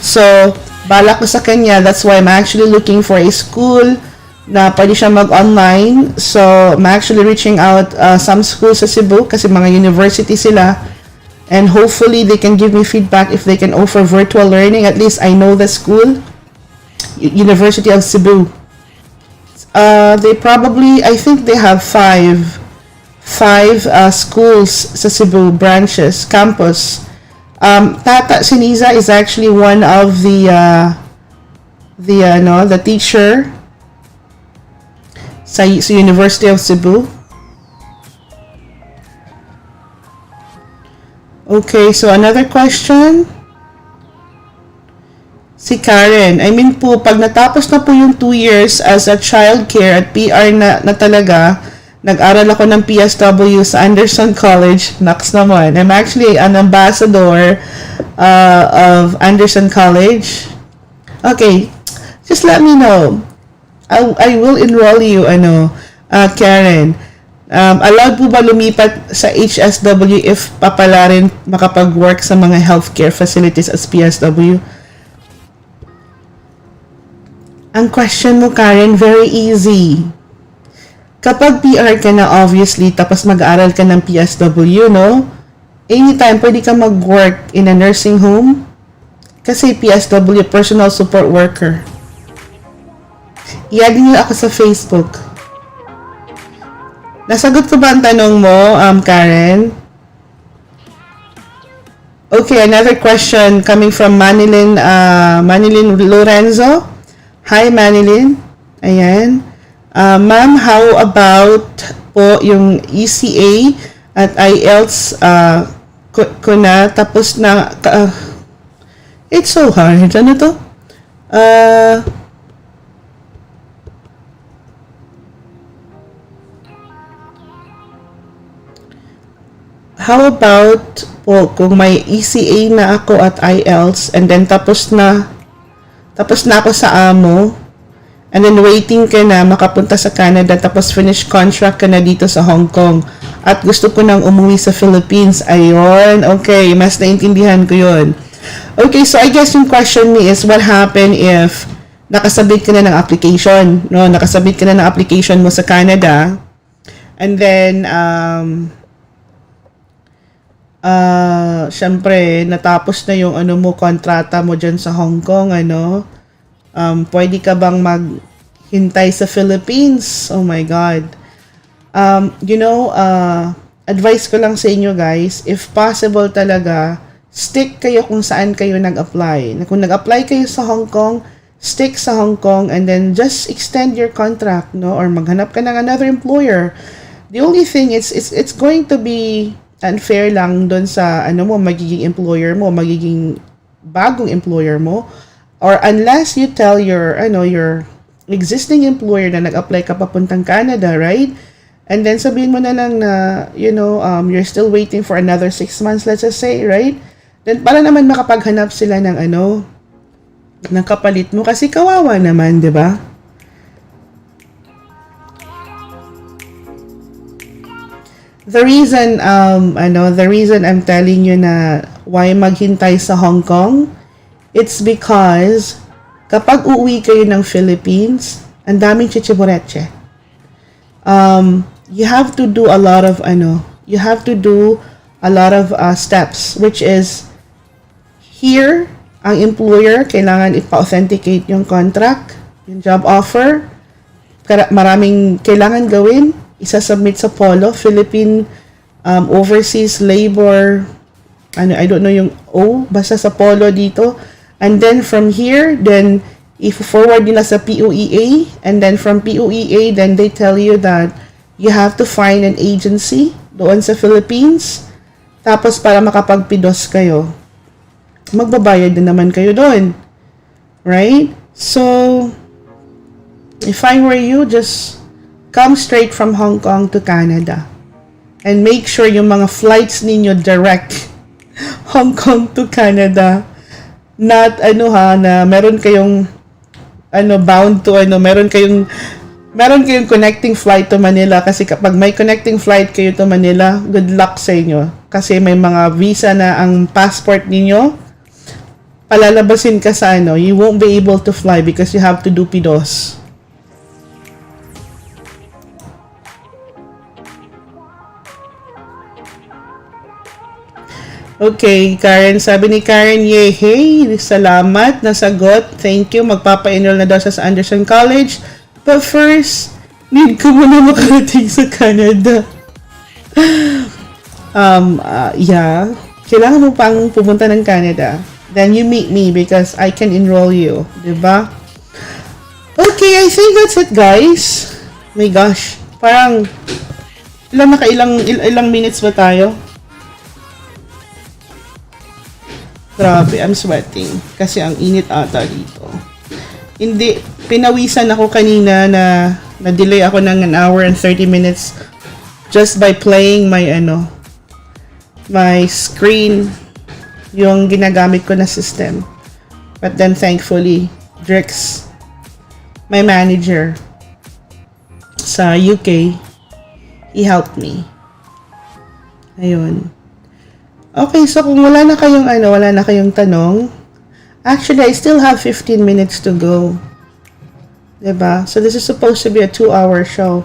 So, balak ko sa kanya. That's why I'm actually looking for a school na pwede siya mag-online. So, I'm actually reaching out some schools sa Cebu kasi mga university sila. And hopefully, they can give me feedback if they can offer virtual learning. At least, I know the school. University of Cebu. They probably, I think they have five schools sa Cebu branches, campus. Tata Siniza is actually one of the teacher sa University of Cebu. Okay, so another question. Si Karen, I mean po, pag natapos na po yung 2 years as a childcare at PR na talaga, nag-aral ako ng PSW sa Anderson College. Next naman. I'm actually an ambassador of Anderson College. Okay. Just let me know. I will enroll you, Karen. Allowed po ba lumipat sa HSW if papalarin makapag-work sa mga healthcare facilities as PSW? Ang question mo, Karen, very easy. Kapag PR ka na, obviously, tapos mag-aaral ka ng PSW, no? Anytime, pwede ka mag-work in a nursing home. Kasi PSW, personal support worker. I-add niyo ako sa Facebook. Nasagot ko ba ang tanong mo, Karen? Okay, another question coming from Manilyn Lorenzo. Hi, Manilyn. Ayan. Ma'am, how about po yung ECA at IELTS ko na tapos na it's so hard. Ano to? How about po kung may ECA na ako at IELTS and then tapos na ako sa amo. And then waiting ka na makapunta sa Canada tapos finish contract ka na dito sa Hong Kong. At gusto ko nang umuwi sa Philippines. Ayun. Okay. Mas naintindihan ko yun. Okay. So I guess yung question me is what happen if nakasabit ka na ng application? No? Nakasabit ka na ng application mo sa Canada. And then, syempre, natapos na yung kontrata mo dyan sa Hong Kong, pwede ka bang maghintay sa Philippines? Oh my God. Advice ko lang sa inyo guys, if possible talaga, stick kayo kung saan kayo nag-apply. Kung nag-apply kayo sa Hong Kong, stick sa Hong Kong and then just extend your contract, no? Or maghanap ka ng another employer. The only thing is, it's going to be unfair lang doon sa, magiging employer mo, magiging bagong employer mo. Or unless you tell your existing employer na nag-apply ka papuntang Canada, right? And then sabihin mo na lang na, you're still waiting for another 6 months, let's just say, right? Then para naman makapaghanap sila ng ng kapalit mo kasi kawawa naman, 'di ba? The reason I'm telling you na why maghintay sa Hong Kong, it's because kapag uuwi kayo ng Philippines, ang daming chichibureche. You have to do a lot of steps, which is here ang employer, kailangan ipa-authenticate yung contract, yung job offer. Maraming kailangan gawin. Isa-submit sa POLO, Philippine Overseas Labor, I don't know yung basta sa POLO dito. And then from here, then if forward nila sa POEA, and then from POEA, then they tell you that you have to find an agency doon sa Philippines. Tapos para makapagpidos kayo, magbabayad din naman kayo doon. Right? So, if I were you, just come straight from Hong Kong to Canada. And make sure yung mga flights ninyo direct Hong Kong to Canada. Not na meron kayong bound to meron kayong connecting flight to Manila, kasi kapag may connecting flight kayo to Manila, good luck sa inyo. Kasi may mga visa na ang passport ninyo, palalabasin ka sa you won't be able to fly because you have to do PIDOS. Okay, Karen. Sabi ni Karen, yay, hey, salamat, nasagot. Thank you. Magpapa-enroll na daw siya sa Anderson College. But first, need ko muna makarating sa Canada. Yeah. Kailangan mo pang pumunta ng Canada. Then you meet me because I can enroll you. Diba? Okay, I think that's it, guys. My gosh. Parang, ilang minutes ba tayo? Grabe, I'm sweating. Kasi ang init ata dito. Hindi, pinawisan ako kanina na delay ako ng 1 hour and 30 minutes just by playing my screen, yung ginagamit ko na system. But then thankfully, Drix, my manager sa UK, he helped me. Ayun. Okay, so kung wala na kayong tanong, actually, I still have 15 minutes to go. Diba? So, this is supposed to be a 2-hour show.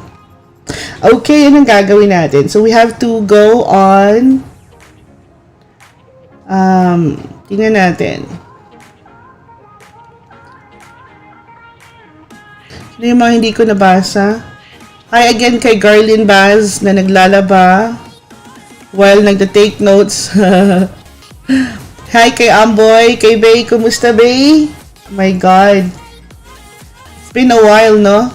Okay, yun ang gagawin natin. So, we have to go on, tingnan natin. Sino yung mga hindi ko nabasa? Hi again kay Garlin Baz na naglalaba while nagda-take notes. Hi kay Amboy, kay Bay, kumusta Bay? My God. It's been a while, no?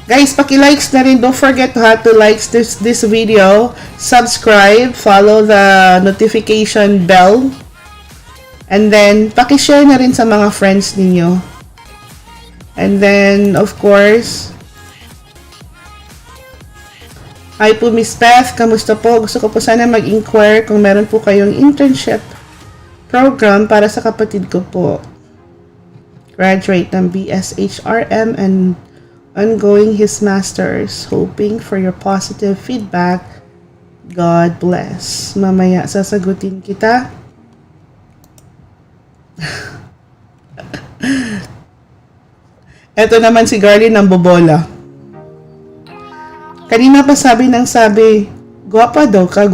Guys, paki-likes na rin. Don't forget to like this video, subscribe, follow the notification bell, and then paki-share na rin sa mga friends ninyo. And then, of course, hi po Miss Beth, kamusta po? Gusto ko po sana mag-inquire kung meron po kayong internship program para sa kapatid ko po. Graduate ng BSHRM and ongoing his master's. Hoping for your positive feedback. God bless. Mamaya sasagutin kita. Eto naman si Garlin ng bobola. Kanina pa sabi, gwapa daw ka.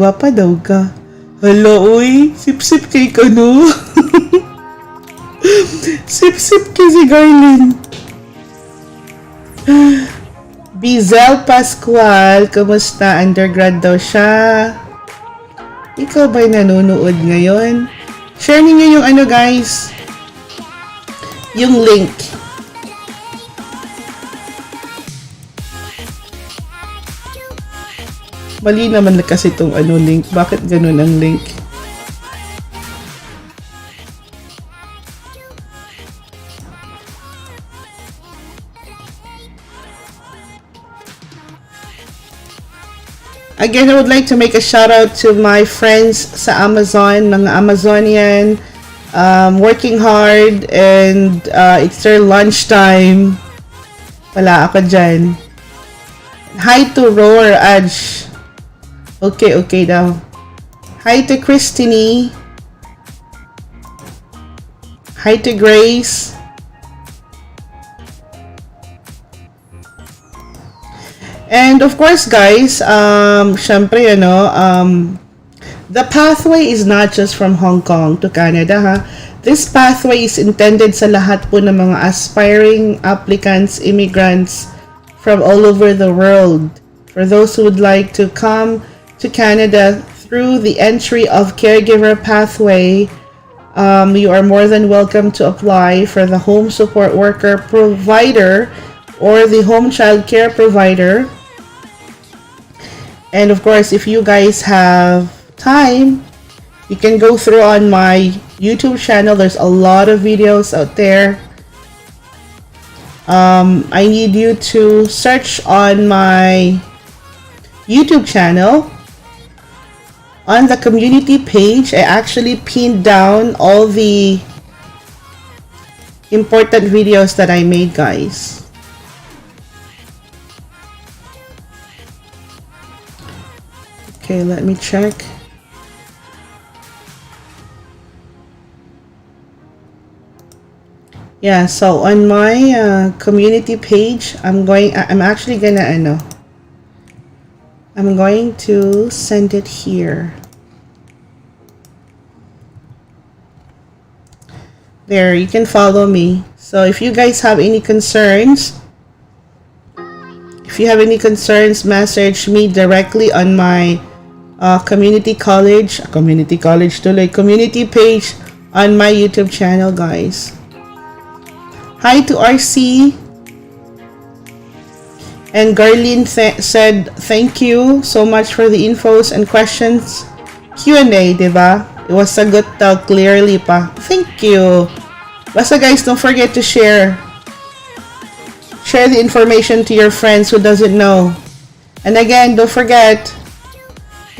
Hala, uy, sip-sip kay ka, no? Sip-sip kay si Garlin. Bizel Pascual, kumusta? Undergrad daw siya. Ikaw ba'y nanonood ngayon? Share niyo yung guys, yung link. Mali naman kasi itong link. Bakit ganun ang link? Again, I would like to make a shout out to my friends sa Amazon, mga Amazonian, working hard, and it's their lunchtime. Wala ako dyan. Hi to Roar Adj. Okay daw. Hi to Christine. Hi to Grace. And of course, guys, syempre, the pathway is not just from Hong Kong to Canada, ha? This pathway is intended sa lahat po ng mga aspiring applicants, immigrants from all over the world. For those who would like to come to Canada through the entry of Caregiver Pathway, you are more than welcome to apply for the Home Support Worker Provider or the Home Child Care Provider. And of course, if you guys have time, you can go through on my YouTube channel. There's a lot of videos out there. I need you to search on my YouTube channel. On the community page, I actually pinned down all the important videos that I made, guys. Okay, let me check. Yeah, so on my community page, I'm actually gonna I'm going to send it here. There, you can follow me. So if you guys have any concerns, message me directly on my community page on my YouTube channel, guys. Hi to RC. And Garlene said, thank you so much for the infos and questions. Q&A, diba? It was sagot daw clearly pa. Thank you. Basta guys, don't forget to share. Share the information to your friends who doesn't know. And again, don't forget,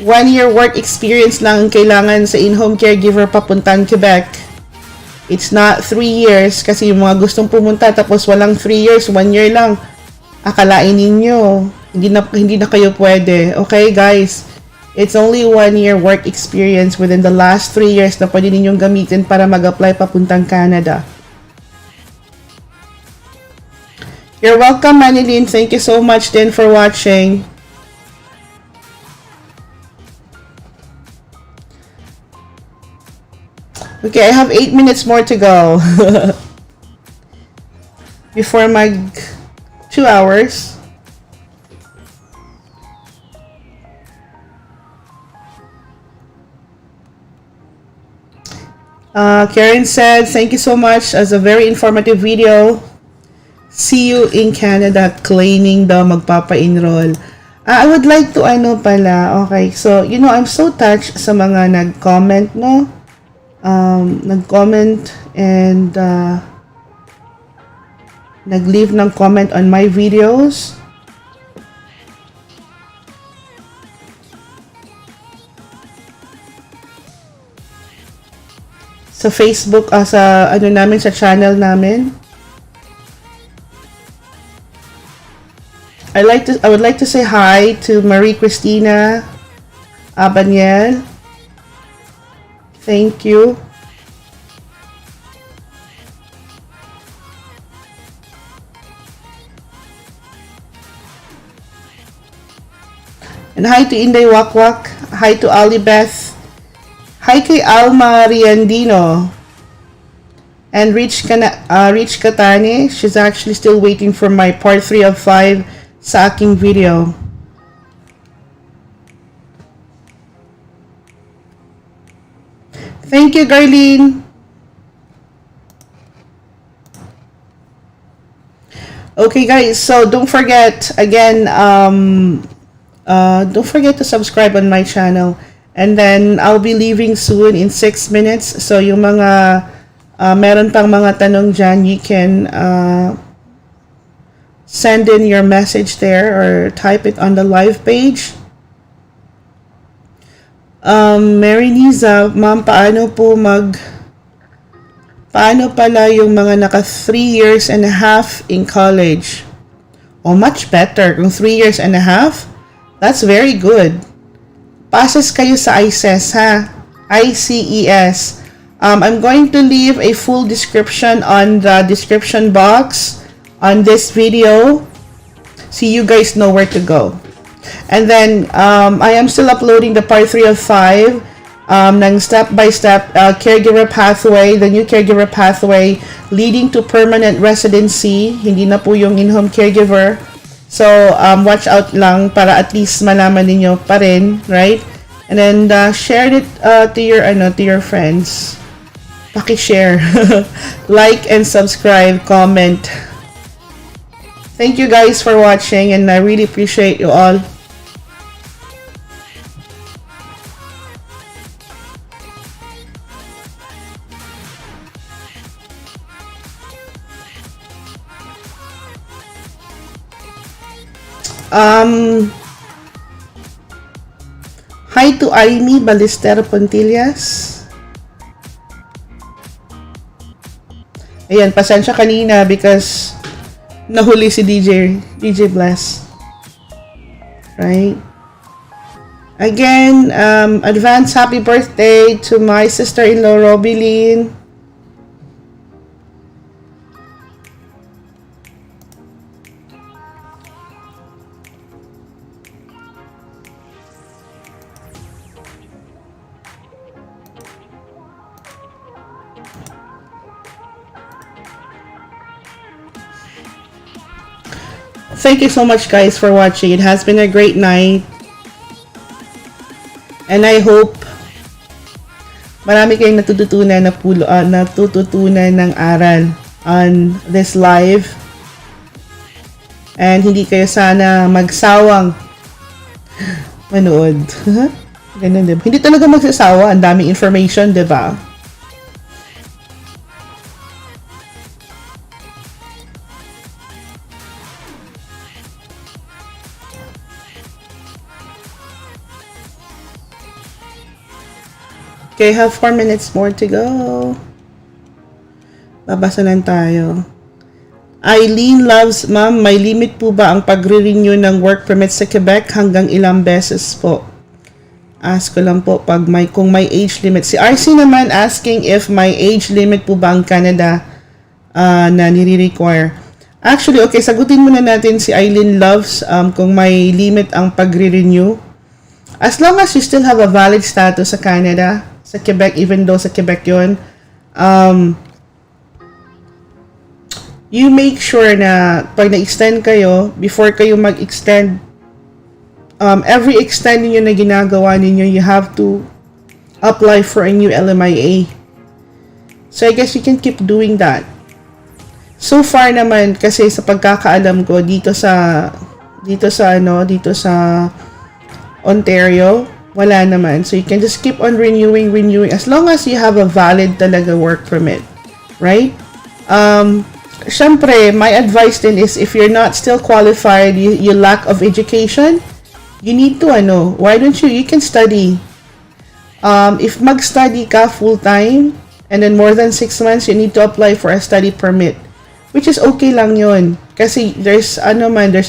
1 year work experience lang ang kailangan sa In Home Caregiver papuntang Quebec. It's not 3 years kasi yung mga gustong pumunta tapos walang 3 years, 1 year lang. Akalain ninyo, hindi na kayo pwede. Okay, guys? It's only 1 year work experience within the last 3 years na pwede ninyong gamitin para mag-apply papuntang Canada. You're welcome, Manilyn. Thank you so much din for watching. Okay, I have 8 minutes more to go. Before my 2 hours. Karen said, thank you so much as a very informative video. See you in Canada, claiming daw magpapa-enroll. I would like to pala. Okay, so I'm so touched sa mga nag-comment, no? Nag-comment and nag-leave ng comment on my videos. Sa Facebook, sa namin, sa channel namin. I would like to say hi to Marie Cristina Abaniel. Thank you. And hi to Inday Wakwak. Hi to Ali Beth. Hi kay Alma Riandino. And Rich Katane. She's actually still waiting for my part 3 of 5 sa aking video. Thank you, Garlene. Okay, guys. So don't forget again. Don't forget to subscribe on my channel, and then I'll be leaving soon in 6 minutes. So yung mga meron pang mga tanong dyan, you can send in your message there or type it on the live page. Mary Niza, ma'am, paano pala yung mga naka 3 years and a half in college? Oh, much better. Kung 3 years and a half, that's very good. Passes kayo sa ICES, ha? ICES. I'm going to leave a full description on the description box on this video, so you guys know where to go. And then I am still uploading the part 3 of 5. ng step-by-step caregiver pathway, the new caregiver pathway leading to permanent residency. Hindi na po yung in-home caregiver. So, watch out lang para at least malaman ninyo pa rin, right? And then, share it to your friends. Paki-share. Like and subscribe, comment. Thank you guys for watching, and I really appreciate you all. Hi to Aimee Ballester Pontillas. Ayan, pasensya kanina because nahuli si DJ Bless. Right? Again, advance happy birthday to my sister-in-law, Robilyn. Thank you so much guys for watching. It has been a great night. And I hope marami kayong natututunan ng aral on this live. And hindi kayo sana magsawang manood. Ganun, diba? Hindi talaga magsasawa. Ang daming information, diba? Okay, have 4 minutes more to go. Babasa lang tayo. Eileen loves, ma'am, may limit po ba ang pagre-renew ng work permit sa Quebec? Hanggang ilang beses po? Ask ko lang po kung may age limit. Si RC naman asking if may age limit po ba ang Canada na nire-require. Actually, okay, sagutin muna natin si Eileen loves kung may limit ang pagre-renew. As long as you still have a valid status sa Canada, sa Quebec, even though sa Quebec yun, you make sure na pag na-extend kayo, before kayo mag-extend, every extend niyo na ginagawa ninyo, you have to apply for a new LMIA. So I guess you can keep doing that. So far naman, kasi sa pagkakaalam ko dito sa Ontario, wala naman. So you can just keep on renewing as long as you have a valid talaga work permit, right? Syempre, my advice din is if you're not still qualified, you lack of education, you need to why don't you can study. If mag-study ka full-time and then more than 6 months, you need to apply for a study permit, which is okay lang yun. Kasi there's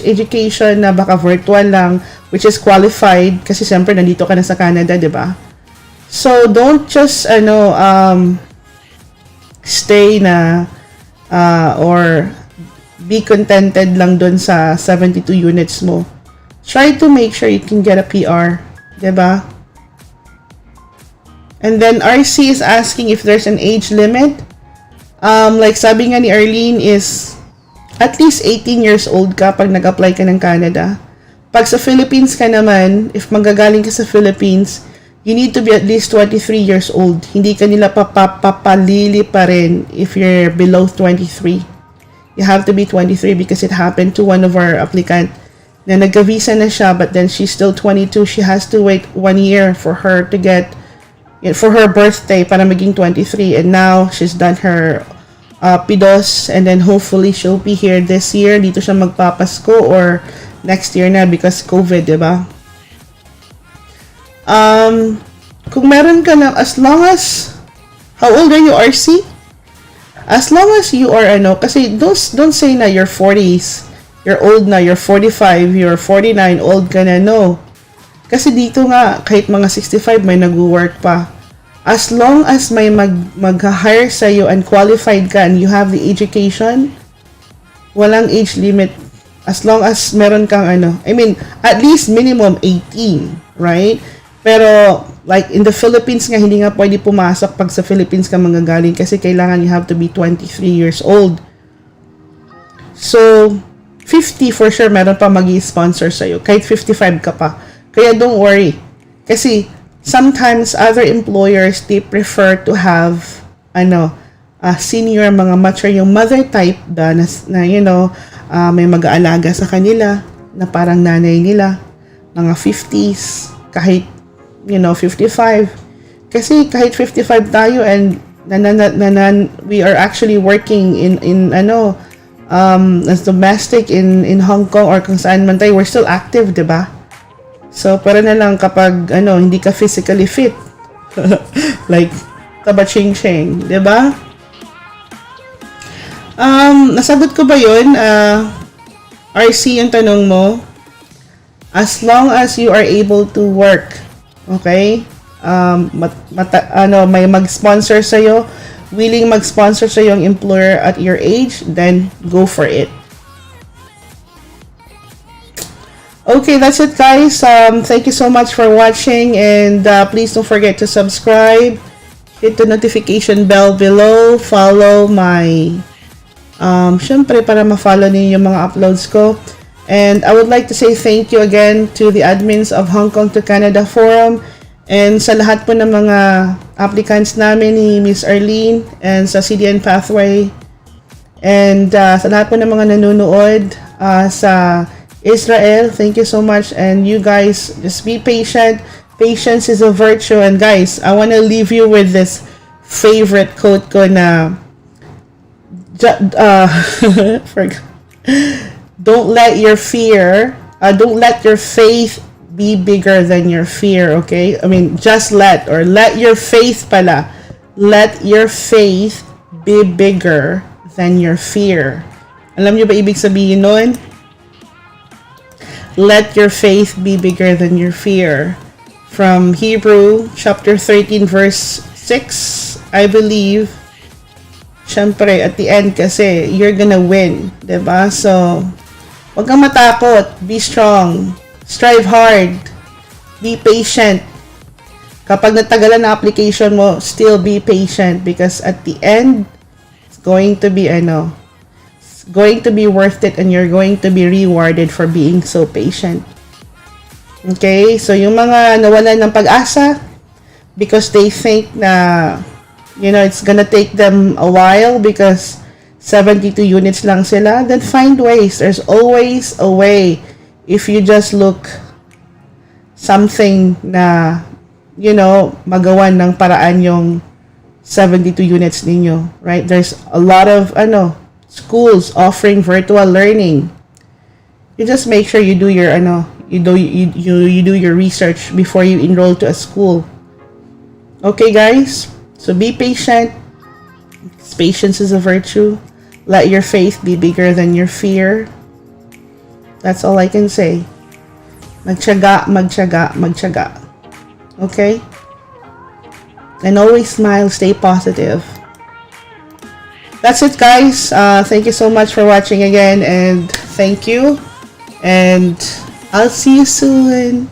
education na baka virtual lang, which is qualified kasi siyempre nandito ka na sa Canada, 'di ba? So don't just stay na or be contented lang doon sa 72 units mo. Try to make sure you can get a PR, 'di ba? And then RC is asking if there's an age limit. Like sabi nga ni Arlene is at least 18 years old ka pag nag-apply ka ng Canada. Pag sa Philippines ka naman, if manggagaling ka sa Philippines, you need to be at least 23 years old. Hindi ka nila papalili pa rin if you're below 23. You have to be 23 because it happened to one of our applicant na nagka-visa na siya but then she's still 22. She has to wait 1 year for her to get, for her birthday para maging 23. And now, she's done her PIDOS and then hopefully she'll be here this year. Dito siya magpapasko or next year na because COVID, diba? Kung meron ka na, as long as, how old are you, RC? As long as you are, kasi don't say na you're 40s, you're old na, you're 45, you're 49, old ka na, no. Kasi dito nga, kahit mga 65, may nag-work pa. As long as may mag-hire sa'yo and qualified ka and you have the education, walang age limit. As long as meron kang at least minimum 18, right? Pero, like, in the Philippines nga, hindi nga pwede pumasok pag sa Philippines ka manggagaling kasi kailangan you have to be 23 years old. So, 50 for sure, meron pa mag-i-sponsor sa'yo. Kahit 55 ka pa. Kaya don't worry. Kasi, sometimes other employers, they prefer to have, senior, mga mature, yung mother type na may mag-aalaga sa kanila, na parang nanay nila, mga 50s, kahit, 55. Kasi kahit 55 tayo and we are actually working as domestic in Hong Kong or kung saan man tayo, we're still active, diba? So, para na lang kapag, hindi ka physically fit. Like, kabaching-ching, diba? Nasagot ko ba yun? RC, yung tanong mo. As long as you are able to work, okay? May mag-sponsor sa'yo, willing mag-sponsor sa'yo yung employer at your age, then go for it. Okay, that's it, guys. Thank you so much for watching, and please don't forget to subscribe, hit the notification bell below, follow my syempre para ma-follow niyo yung mga uploads ko. And I would like to say thank you again to the admins of Hong Kong to Canada Forum and sa lahat po ng mga applicants namin ni Miss Arlene and sa CDN Pathway and sa lahat po ng mga nanonood sa Israel. Thank you so much, and you guys just be patient. Patience is a virtue. And guys, I want to leave you with this favorite quote ko na don't let your faith be bigger than your fear, okay? I mean, let your faith be bigger than your fear. Alam niyo ba ibig sabihin nun? Let your faith be bigger than your fear. From Hebrew chapter 13 verse 6, I believe. Syempre, at the end kasi, you're gonna win. Diba? So, huwag kang matakot. Be strong. Strive hard. Be patient. Kapag natagalan na application mo, still be patient because at the end, it's going to be worth it and you're going to be rewarded for being so patient. Okay? So, yung mga nawalan ng pag-asa because they think na it's gonna take them a while because 72 units lang sila, then find ways. There's always a way if you just look something na, magawan ng paraan yung 72 units ninyo, right? There's a lot of, schools offering virtual learning. You just make sure you do your, you do your research before you enroll to a school. Okay, guys? So be patient. Patience is a virtue. Let your faith be bigger than your fear. That's all I can say. Magtiyaga, magtiyaga, magtiyaga. Okay? And always smile, stay positive. That's it, guys. Thank you so much for watching again, and thank you. And I'll see you soon.